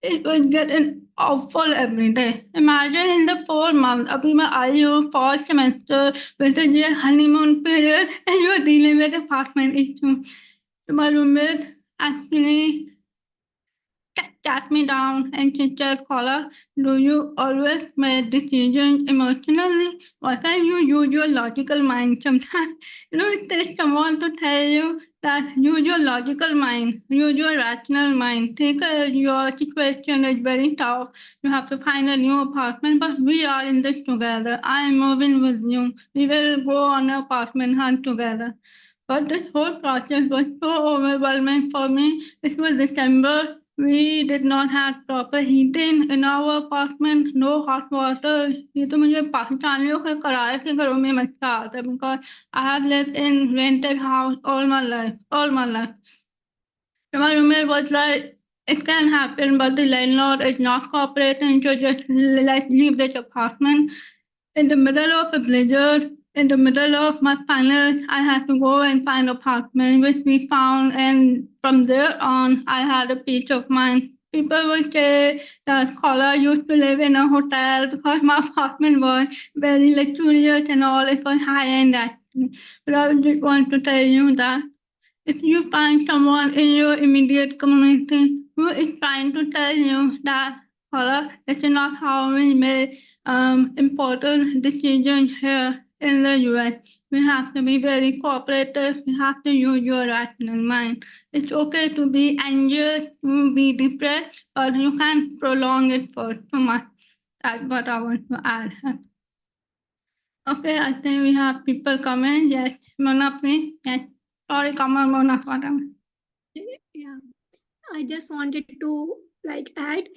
it was getting awful every day. Imagine in the 4 months, abhi मैं आई हूँ fall semester, winter year, honeymoon period, and you are dealing with apartment issue. So my roommate actually sat me down and she said, Khaula, do you always make decisions emotionally? Why can't you use your logical mind sometimes? It takes someone to tell you that use your logical mind, use your rational mind. Take your situation is very tough. You have to find a new apartment, but we are in this together. I am moving with you. We will go on an apartment hunt together. But this whole process was so overwhelming for me. It was December. We did not have proper heating in our apartment, no hot water. ये तो मुझे पाकिस्तानियों के किराए के घरों में मजा आता है because I have lived in rented house all my life. So my roommate was like, it can happen, but the landlord is not cooperating, so just leave this apartment. In the middle of a blizzard, in the middle of my finals, I had to go and find an apartment, which we found. And from there on, I had a peace of mind. People would say that Khaula used to live in a hotel because my apartment was very luxurious and all. It was high end actually. But I just want to tell you that If you find someone in your immediate community who is trying to tell you that color is not how we make important decisions here in the US, we have to be very cooperative. We have to use your rational mind. It's okay to be anxious, to be depressed, but you can't prolong it for too much. That's what I want to add. Okay, I think we have people coming. Yes, Mona, please. Yes. Sorry, Qamer, Mona, whatever. Yeah, I just wanted to add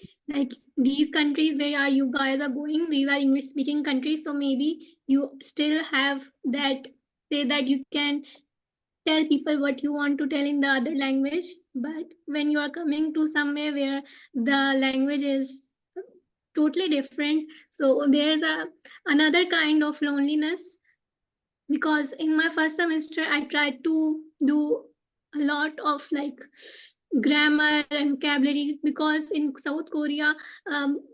these countries where are you guys are going, these are English speaking countries, so maybe you still have that say that you can tell people what you want to tell in the other language, but when you are coming to somewhere where the language is totally different, so there's another kind of loneliness, because in my first semester I tried to do a lot of grammar and vocabulary, because in South Korea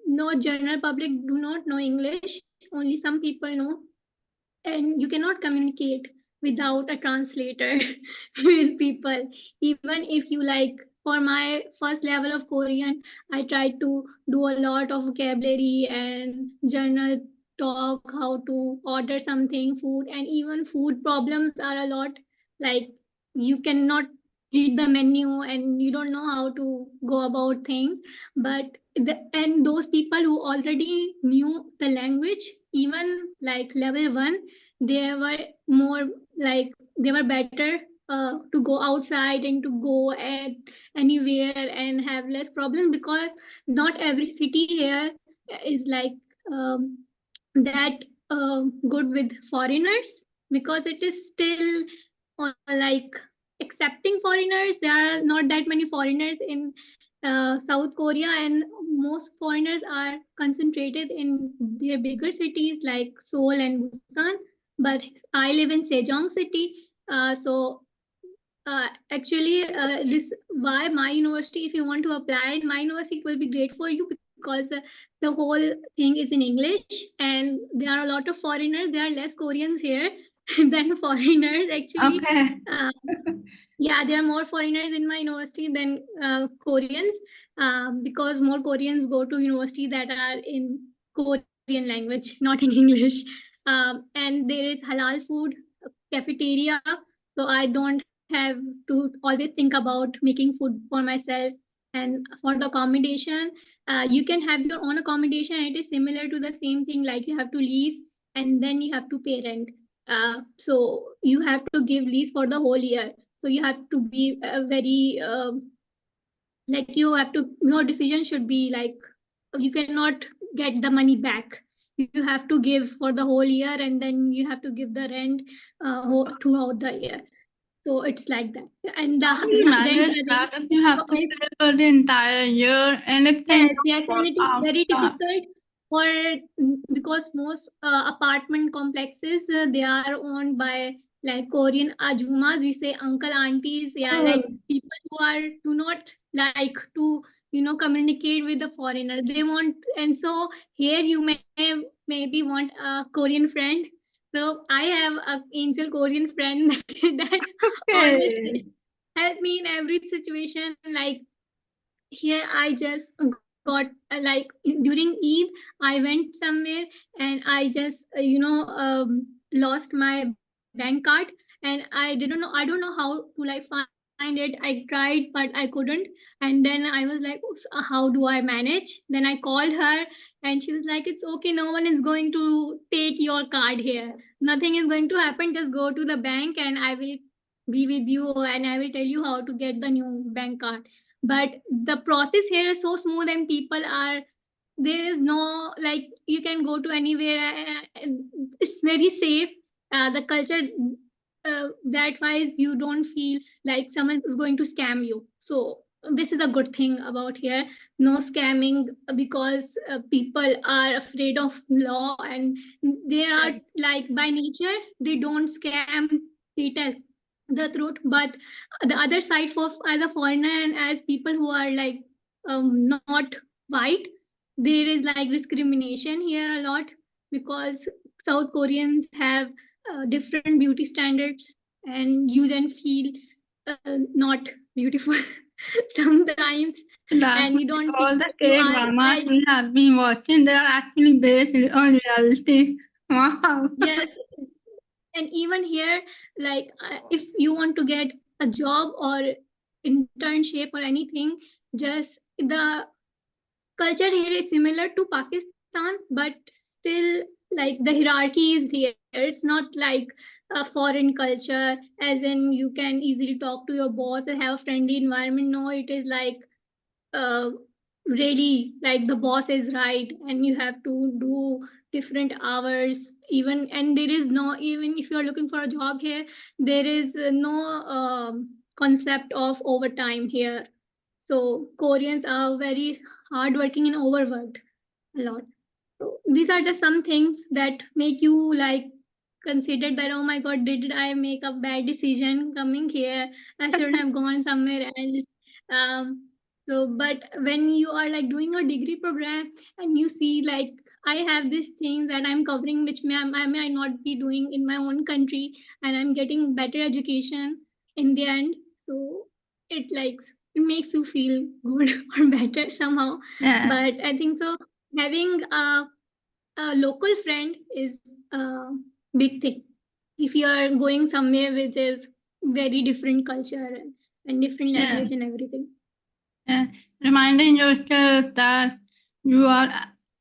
no general public do not know English, only some people know, and you cannot communicate without a translator with people. Even if you for my first level of Korean, I tried to do a lot of vocabulary and journal talk, how to order something, food, and even food problems are a lot. Like you cannot read the menu and you don't know how to go about things. But and those people who already knew the language, even level 1, they were more they were better to go outside and to go at anywhere and have less problems, because not every city here is that good with foreigners, because it is still accepting foreigners. There are not that many foreigners in South Korea, and most foreigners are concentrated in their bigger cities like Seoul and Busan. But I live in Sejong City, so actually this why my university, if you want to apply in my university, it will be great for you, because the whole thing is in English, and there are a lot of foreigners. There are less Koreans here than foreigners actually. Okay. Yeah, there are more foreigners in my university than Koreans, because more Koreans go to university that are in Korean language, not in English. And there is halal food cafeteria, so I don't have to always think about making food for myself. And for the accommodation, you can have your own accommodation. It is similar to the same thing, like you have to lease and then you have to pay rent. So you have to give lease for the whole year. So you have to be very you have to, your decision should be you cannot get the money back. You have to give for the whole year, and then you have to give the rent throughout the year. So it's like that. And the How do you manage that if you have to pay for the entire year and if things yes, don't and work it is out? very difficult for because most apartment complexes they are owned by Korean ajumas, we say uncle aunties, yeah, people who are do not like to communicate with the foreigner. They want, and so here you may maybe want a Korean friend. So I have an angel Korean friend that always help me in every situation. Here I just got during Eid, I went somewhere and I just lost my bank card, and I don't know how to find it. I tried but I couldn't, and then I was like, "Oops, how do I manage?" Then I called her and she was like, "It's okay, no one is going to take your card here, nothing is going to happen, just go to the bank and I will be with you and I will tell you how to get the new bank card." But the process here is so smooth, and people are, there is no you can go to anywhere, and it's very safe. The culture that wise you don't feel like someone is going to scam you. So this is a good thing about here, no scamming, because people are afraid of law, and they are by nature they don't scam, they tell the truth. But the other side, for as a foreigner and as people who are not white, there is discrimination here a lot, because South Koreans have different beauty standards, and you then feel not beautiful sometimes, That's and you don't all think the that you are K-dramas like, we have been watching, they are actually based on reality. Wow. yes. And even here, like if you want to get a job or internship or anything, just the culture here is similar to Pakistan, but still like the hierarchy is here. It's not like a foreign culture, as in you can easily talk to your boss and have a friendly environment. No, it is like uh, really like the boss is right and you have to do different hours even, and there is no, even if you're looking for a job here, there is no concept of overtime here. So Koreans are very hardworking and overworked a lot. So these are just some things that make you like consider that, oh my god, did I make a bad decision coming here? I shouldn't have gone somewhere else. So but when you are like doing a degree program and you see like I have these things that I'm covering which I may not be doing in my own country, and I'm getting better education in the end. So it like it makes you feel good or better somehow. Yeah. But I think so having a local friend is a big thing if you are going somewhere which is very different culture and different Yeah. language and everything. Yeah. Reminding yourself that you are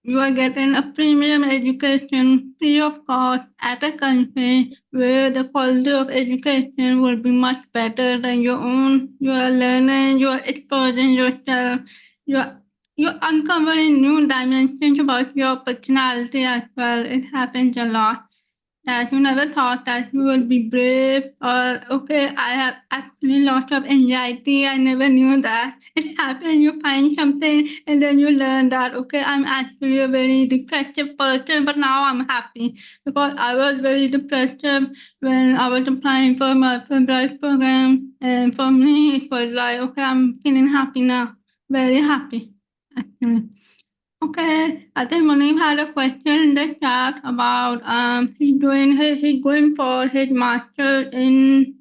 you are getting a premium education free of cost at a country where the quality of education will be much better than your own. You are learning, you are exposing yourself, you are you're uncovering new dimensions about your personality as well. It happens a lot that you never thought that you will be brave, or okay, I have actually lots of anxiety, I never knew that. It happens, you find something and then you learn that okay, I'm actually a very depressive person, but now I'm happy because I was very depressive when I was applying for my Fulbright program, and for me it was like okay, I'm feeling happy now, very happy actually. Okay, I think Munim had a question in the chat about he's going for his master in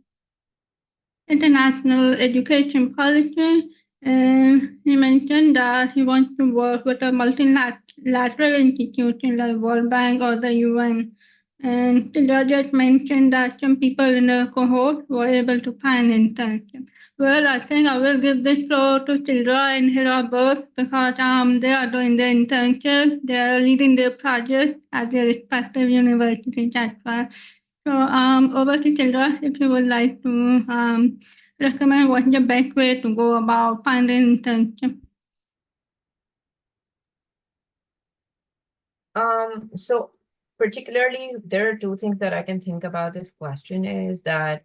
international education policy, and he mentioned that he wants to work with a multilateral institution like World Bank or the UN. And Sidra just mentioned that some people in the cohort were able to find internship. Well, I think I will give this floor to Sidra and Hira both because they are doing their internship. They are leading their project at their respective universities as well. So over to Sidra if you would like to recommend what's the best way to go about finding internship. So particularly, there are two things that I can think about this question is that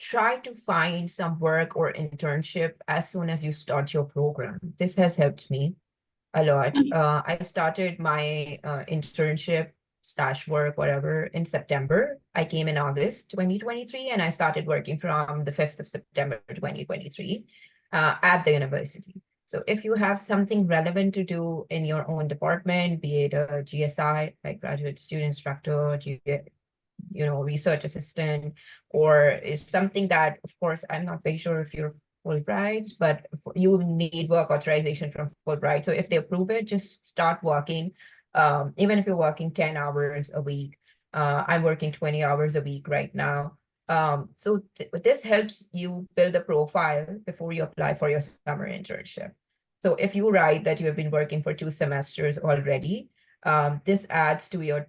try to find some work or internship as soon as you start your program. This has helped me a lot. I started my internship slash work, whatever, in September. I came in August 2023, and I started working from the 5th of September 2023 at the university. So if you have something relevant to do in your own department, be it a GSI, like graduate student instructor, research assistant, or is something that, of course, I'm not very sure if you're Fulbright, but you need work authorization from Fulbright. So if they approve it, just start working. Even if you're working 10 hours a week, I'm working 20 hours a week right now. So this helps you build a profile before you apply for your summer internship. So if you write that you have been working for 2 semesters already, this adds to your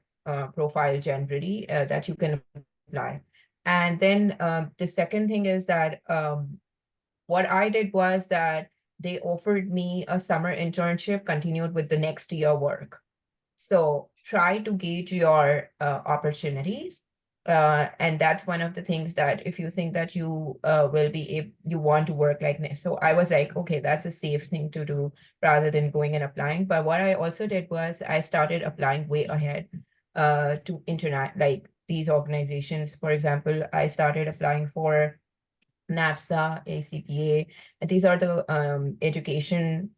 profile generally that you can apply. And then the second thing is that what I did was that they offered me a summer internship continued with the next year work. So try to gauge your opportunities. And that's one of the things that if you think that you will be you want to work like this. So I was like, okay, that's a safe thing to do rather than going and applying. But what I also did was I started applying way ahead to internet, like these organizations. For example, I started applying for NAFSA, ACPA, and these are the education,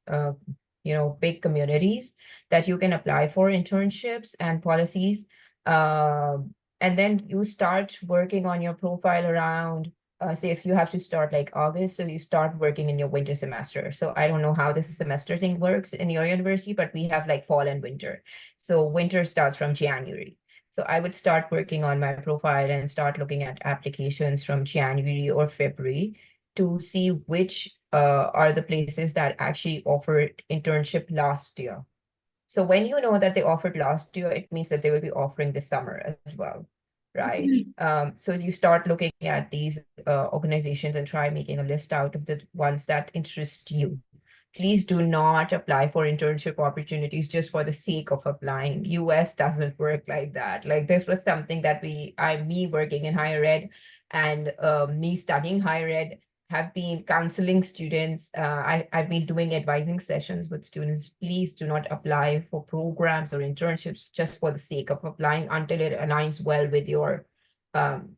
big communities that you can apply for internships and policies. And then you start working on your profile around say if you have to start like August, so you start working in your winter semester. So I don't know how this semester thing works in your university, but we have like fall and winter. So winter starts from January. So I would start working on my profile and start looking at applications from January or February to see which are the places that actually offered internship last year. So when you know that they offered last year, it means that they will be offering this summer as well, right? So you start looking at these organizations and try making a list out of the ones that interest you. Please do not apply for internship opportunities just for the sake of applying. US doesn't work like that. Like this was something that me working in higher ed and me studying higher ed, have been counseling students. I've been doing advising sessions with students. Please do not apply for programs or internships just for the sake of applying until it aligns well with your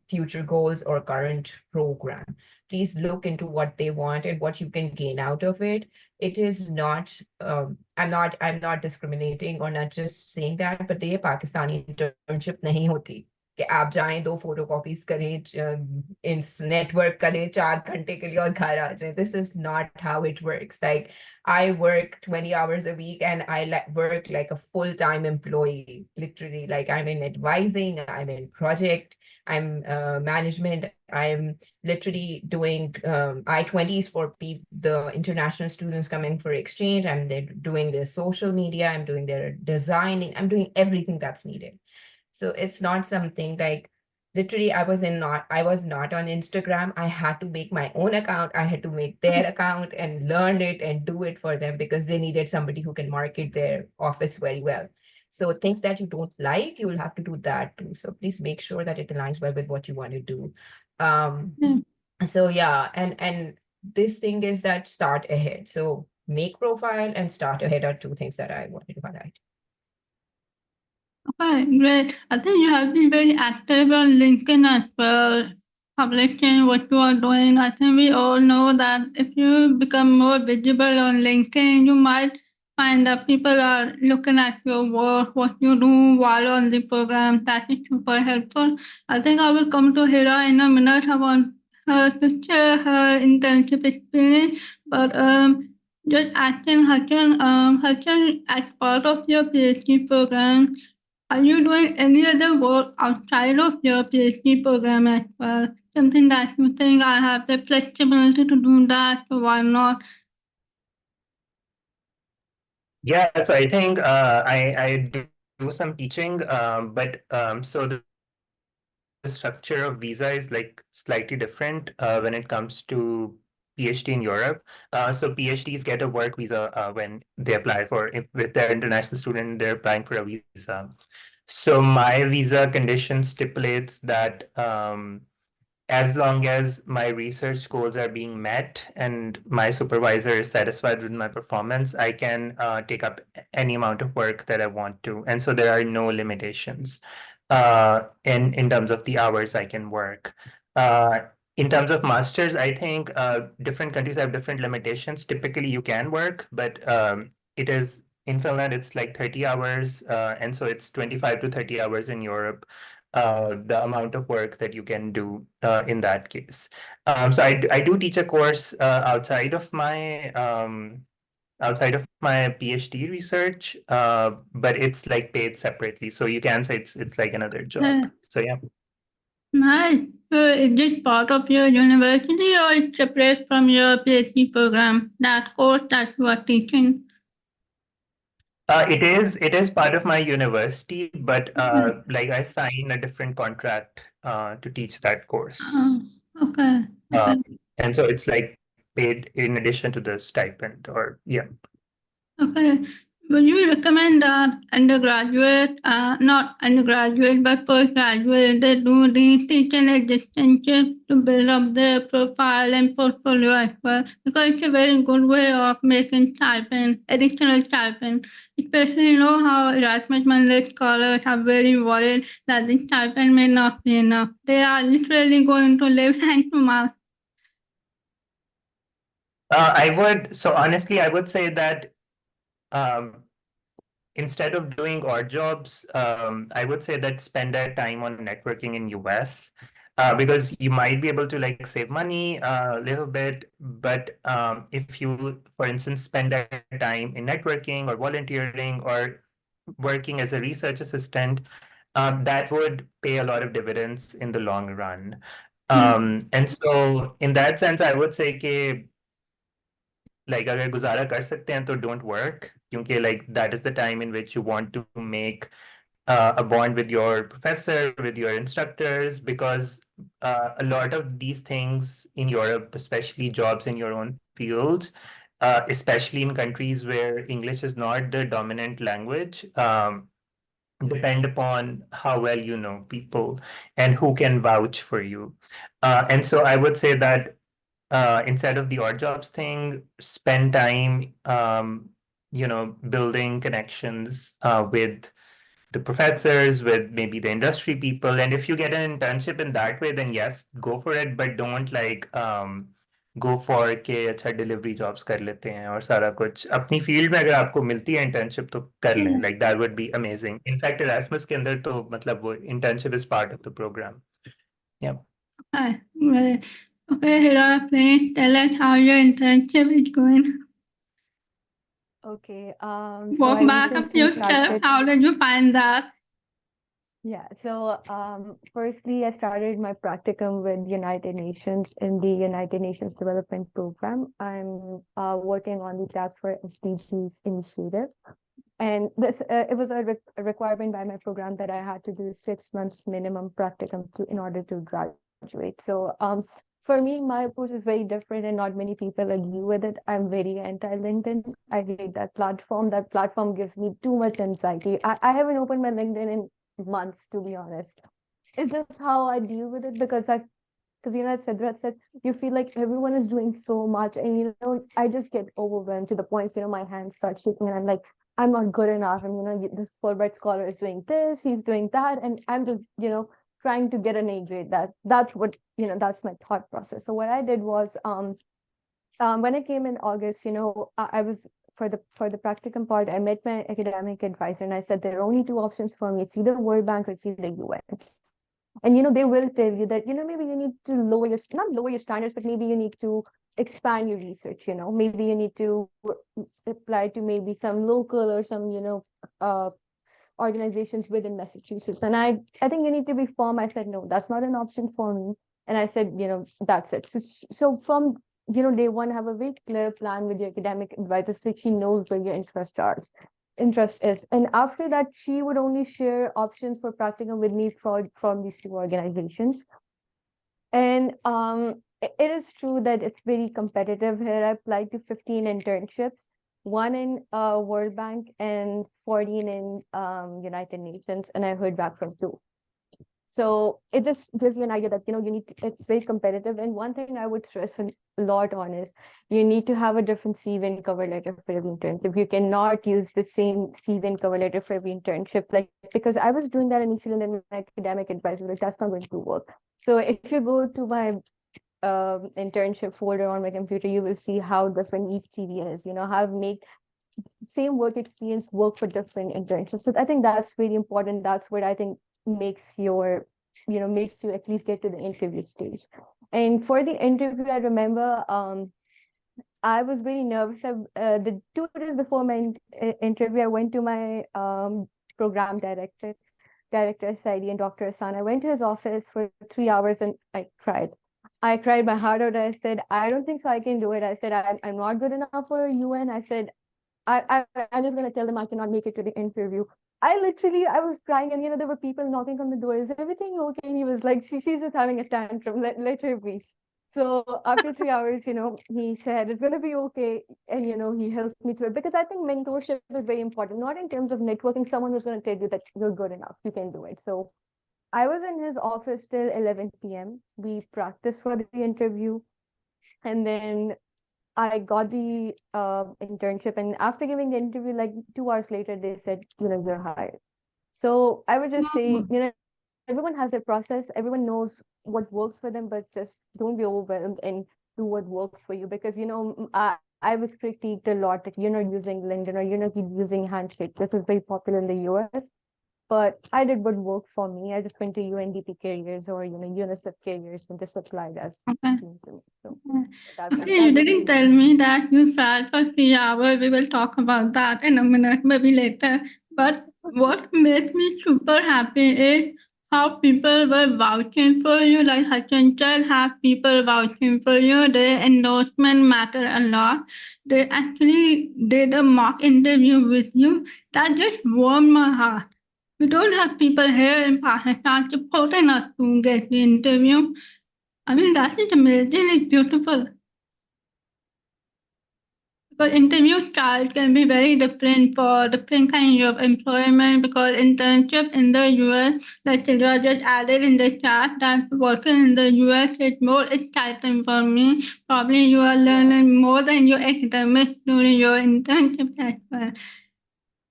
future goals or current program. Please look into what they want and what you can gain out of it. It is not, I'm not discriminating or not just saying that, but ये Pakistani internship नहीं होती कि आप जाएं 2 photocopies करें इन network करें 4 घंटे के लिए और घर आ जाएं. This is not how it works. Like I work 20 hours a week and I work like a full-time employee, literally. Like I'm in advising, I'm in project, I'm management, I'm literally doing I-20s for the international students coming for exchange. I'm doing their social media, I'm doing their designing, I'm doing everything that's needed. So it's not something like literally I was not on Instagram. I had to make my own account. I had to make their account and learn it and do it for them because they needed somebody who can market their office very well. So things that you don't like, you will have to do that too. So please make sure that it aligns well with what you want to do. So yeah, and this thing is that start ahead. So make profile and start ahead are 2 things that I wanted to highlight. Okay, great. I think you have been very active on LinkedIn as well, publishing what you are doing. I think we all know that if you become more visible on LinkedIn, you might find that people are looking at your work, what you do while on the program. That is super helpful. I think I will come to Hira in a minute. I want her to share her internship experience, but just asking Hassan, as part of your PhD program, are you doing any other work outside of your PhD program as well? Something that you think I have the flexibility to do that, so why not? Yeah, so I think I do some teaching, but so the structure of visa is like slightly different when it comes to PhD in Europe. So PhDs get a work visa when they apply for, if they're international student, they're applying for a visa. So my visa condition stipulates that as long as my research goals are being met and my supervisor is satisfied with my performance, I can take up any amount of work that I want to. And so there are no limitations in terms of the hours I can work. In terms of masters, I think different countries have different limitations. Typically, you can work, but it is in Finland, it's like 30 hours, and so it's 25 to 30 hours in Europe. The amount of work that you can do in that case. So I do teach a course outside of my PhD research, but it's like paid separately. So you can say it's like another job. So yeah. Nice. So is this part of your university or it's separate from your PhD program, that course that you are teaching? It is part of my university, but like I signed a different contract to teach that course. Okay. Okay. And so it's like paid in addition to the stipend, or yeah. Okay. Would you recommend that undergraduate, not undergraduate, but postgraduate, they do the teaching assistantship to build up their profile and portfolio as well? Because it's a very good way of making stipend, additional stipend. Especially, you know how Erasmus Mundus scholars are very worried that the stipend may not be enough. They are literally going to live hand to mouth. So honestly, I would say that instead of doing odd jobs, I would say that spend that time on networking in US. because you might be able to like save money a little bit, but if you, for instance, spend that time in networking or volunteering or working as a research assistant, that would pay a lot of dividends in the long run. And so in that sense, I would say कि like अगर गुजारा कर सकते हैं तो don't work, क्योंकि like that is the time in which you want to make a bond with your professor, with your instructors, because a lot of these things in Europe, especially jobs in your own field, especially in countries where English is not the dominant language, depend upon how well you know people and who can vouch for you. And so I would say that instead of the odd jobs thing, spend time, building connections with the professors, with maybe the industry people. And if you get an internship in that way, then yes, go for it, but don't like go for के अच्छा delivery jobs कर लेते हैं और सारा कुछ अपनी field में अगर आपको मिलती है इंटर्नशिप तो कर लें, like that would be amazing. In fact Erasmus के अंदर तो मतलब वो internship is part of the program. Yeah. Okay, well, okay, Hira, please tell us how your internship is going. Okay. Walk I back a recently few steps. started. How did you find that? Yeah, so firstly, I started my practicum with United Nations in the United Nations Development Program. I'm working on the Tax for SDGs initiative. And this it was a requirement by my program that I had to do 6 months minimum practicum in order to graduate. So for me, my approach is very different and not many people agree with it. I'm very anti-LinkedIn. I hate that platform. That platform gives me too much anxiety. I haven't opened my LinkedIn in months, to be honest. It's just how I deal with it because as Sidra said, you feel like everyone is doing so much, and I just get overwhelmed to the point, my hands start shaking, and I'm like, I'm not good enough, and this Fulbright scholar is doing this, he's doing that, and I'm just, trying to get an A grade. That's what, that's my thought process. So what I did was, when I came in August, I was for the practicum part, I met my academic advisor and I said there are only two options for me. It's either World Bank or it's either UN. And they will tell you that, maybe you need to not lower your standards, but maybe you need to expand your research, maybe you need to apply to maybe some local or some, organizations within Massachusetts. And I think you need to be firm. I said, no, that's not an option for me. And I said, that's it. So from day one, have a very clear plan with your academic advisor so she knows where your interest is. And after that, she would only share options for practicum with me from these two organizations. And it is true that it's very competitive here. I applied to 15 internships, one in World Bank and 14 in United Nations, and I heard back from 2. So it just gives you an idea that, it's very competitive. And one thing I would stress a lot on is you need to have a different CV and cover letter for every internship. You cannot use the same CV and cover letter for every internship, because I was doing that initially, and then my academic advisor, that's not going to work. So if you go to my internship folder on my computer, you will see how different each CV is, how I've made same work experience work for different internships. So I think that's very important. That's what I think makes you at least get to the interview stage. And for the interview, I remember I was very nervous. The 2 days before my interview, I went to my program director Saidi and Dr. Hassan. I went to his office for 3 hours and I cried. I cried my heart out. I said, I don't think so I can do it. I said, I'm not good enough for UN. I said, I'm just going to tell them I cannot make it to the interview. I was crying, and there were people knocking on the door. Is everything okay? And he was like, she's just having a tantrum. Let her be. So after 3 hours, he said it's going to be okay, and he helped me through it, because I think mentorship is very important. Not in terms of networking, someone who's going to tell you that you're good enough, you can do it. So I was in his office till 11 p.m. We practiced for the interview, and then I got the internship, and after giving the interview, like 2 hours later, they said, you're hired. So I would just say, everyone has their process. Everyone knows what works for them, but just don't be overwhelmed and do what works for you. Because, I was critiqued a lot that you're not using LinkedIn or you're not using Handshake. This is very popular in the US. but I did what worked for me. I just went to UNDP careers or UNICEF careers and just applied as Okay. seemed to me. So Okay, you didn't tell me that you tried for 3 hours. We will talk about that in a minute, maybe later. But what made me super happy is how people were vouching for you. Like Hassan said, have people vouching for you. Their endorsement matter a lot. They actually did a mock interview with you. That just warmed my heart. We don't have people here in Pakistan supporting us to get the interview. I mean, that is amazing. It's beautiful. Because interview style can be very different for different kinds of employment because internship in the US, like Sidra just added in the chat, that working in the US is more exciting for me. Probably you are learning more than your academics during your internship as well.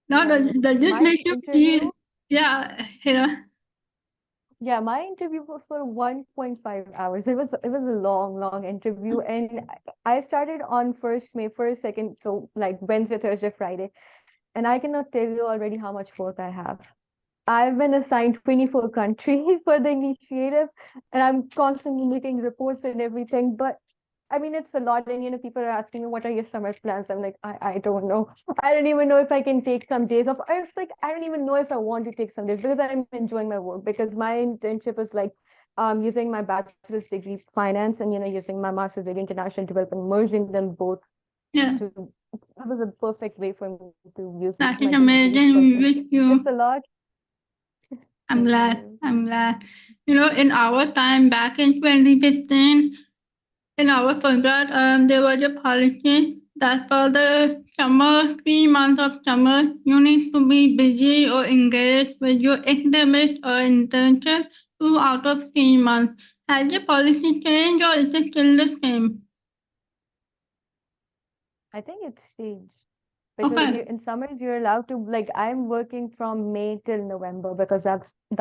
Now, does this My make you interview, feel, yeah, Hira? yeah, my interview was for 1.5 hours. It was a long interview, and I started on 1st May, 1st, 2nd, so like Wednesday, Thursday, Friday, and I cannot tell you already how much work I have. I've been assigned 24 countries for the initiative, and I'm constantly making reports and everything. But I mean, it's a lot. And, people are asking me, what are your summer plans? I'm like, I don't know. I don't even know if I can take some days off. It's like, I don't even know if I want to take some days because I'm enjoying my work. Because my internship is like using my bachelor's degree finance and, using my master's degree international development, merging them both. Yeah. That was a perfect way for me to use That my is degrees. amazing. But We wish you. it's a lot. I'm Thank glad. you. I'm glad. In our time back in 2015, in our Fulbright, there was a policy that for the summer, 3 months of summer, you need to be busy or engaged with your academics or internship 2 out of 3 months. Has the policy changed or is it still the same? I think it's changed because Okay. in summers you're allowed to, like, I'm working from May till November because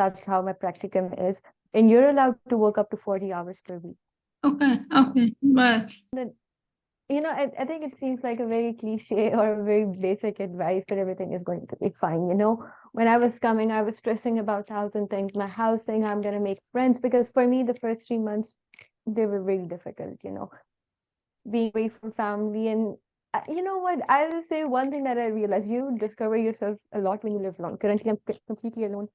that's how my practicum is, and you're allowed to work up to 40 hours per week. Okay. Okay. Well, Then, I think it seems like a very cliche or a very basic advice that everything is going to be fine. When I was coming, I was stressing about 1,000 things. My house saying I'm gonna make friends because for me the first 3 months they were really difficult. Being away from family and you know what? I'll say one thing that I realized: you discover yourself a lot when you live alone. Currently, I'm completely alone.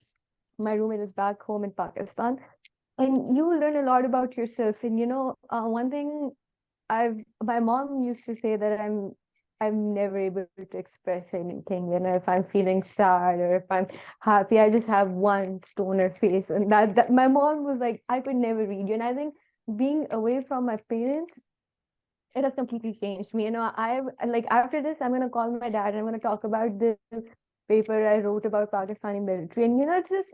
My roommate is back home in Pakistan, and you learn a lot about yourself. And one thing my mom used to say that I'm never able to express anything. If I'm feeling sad or if I'm happy, I just have one stoner face, and that my mom was like, I could never read you. And I think being away from my parents, it has completely changed me. I like after this, I'm gonna call my dad and I'm gonna talk about the paper I wrote about Pakistani military. And it's just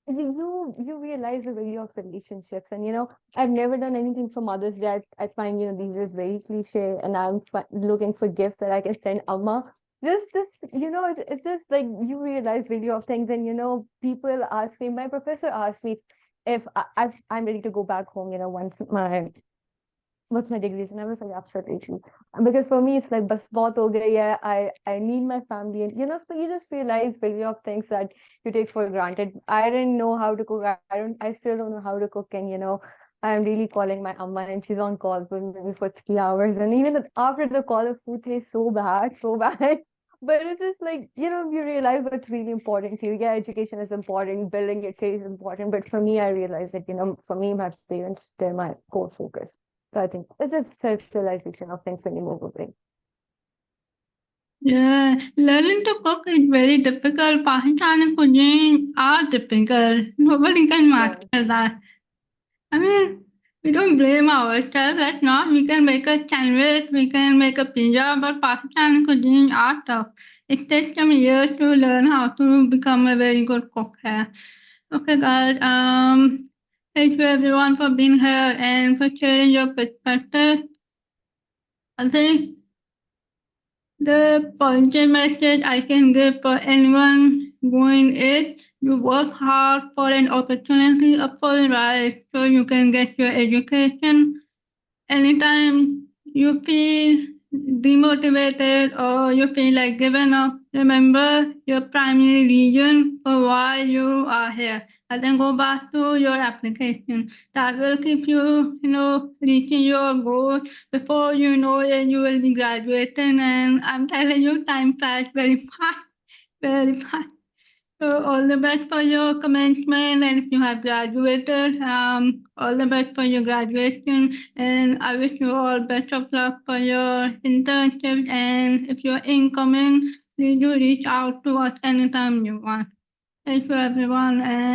you realize the value of relationships. And I've never done anything for Mother's Day. I find these is very cliche, and I'm looking for gifts that I can send Amma. It's just like you realize value of things. And people ask me. My professor asked me if I'm ready to go back home. Once what's my degree? And I was like, absolutely. Because for me, it's like, bas bahut ho gayi hai. I need my family. And, so you just realize value of things that you take for granted. I didn't know how to cook. I still don't know how to cook. And, I'm really calling my amma and she's on call for maybe for 3 hours. And even after the call, the food tastes so bad, so bad. But it's just like, you realize what's really important to you. Yeah, education is important, building your case is important. But for me, I realized that, for me, my parents, they're my core focus. So I think it's just self-realization of things when you move away. yeah, learning to cook is very difficult. Pakistani cuisine are difficult. Nobody can master that. I mean, we don't blame ourselves. That's not. We can make a sandwich, we can make a pizza, but Pakistani cuisine are tough. It takes some years to learn how to become a very good cook here. Okay, guys. Thank you everyone for being here and for sharing your perspective. I think the positive message I can give for anyone going is you work hard for an opportunity, a full ride, so you can get your education. Anytime you feel demotivated or you feel like giving up, remember your primary reason for why you are here, and then go back to your application. That will keep you, reaching your goal. Before you know it, you will be graduating, and I'm telling you, time flies very fast, very fast. So all the best for your commencement, and if you have graduated, all the best for your graduation, and I wish you all best of luck for your internship. And if you're incoming, please do reach out to us anytime you want. Thank you, everyone. And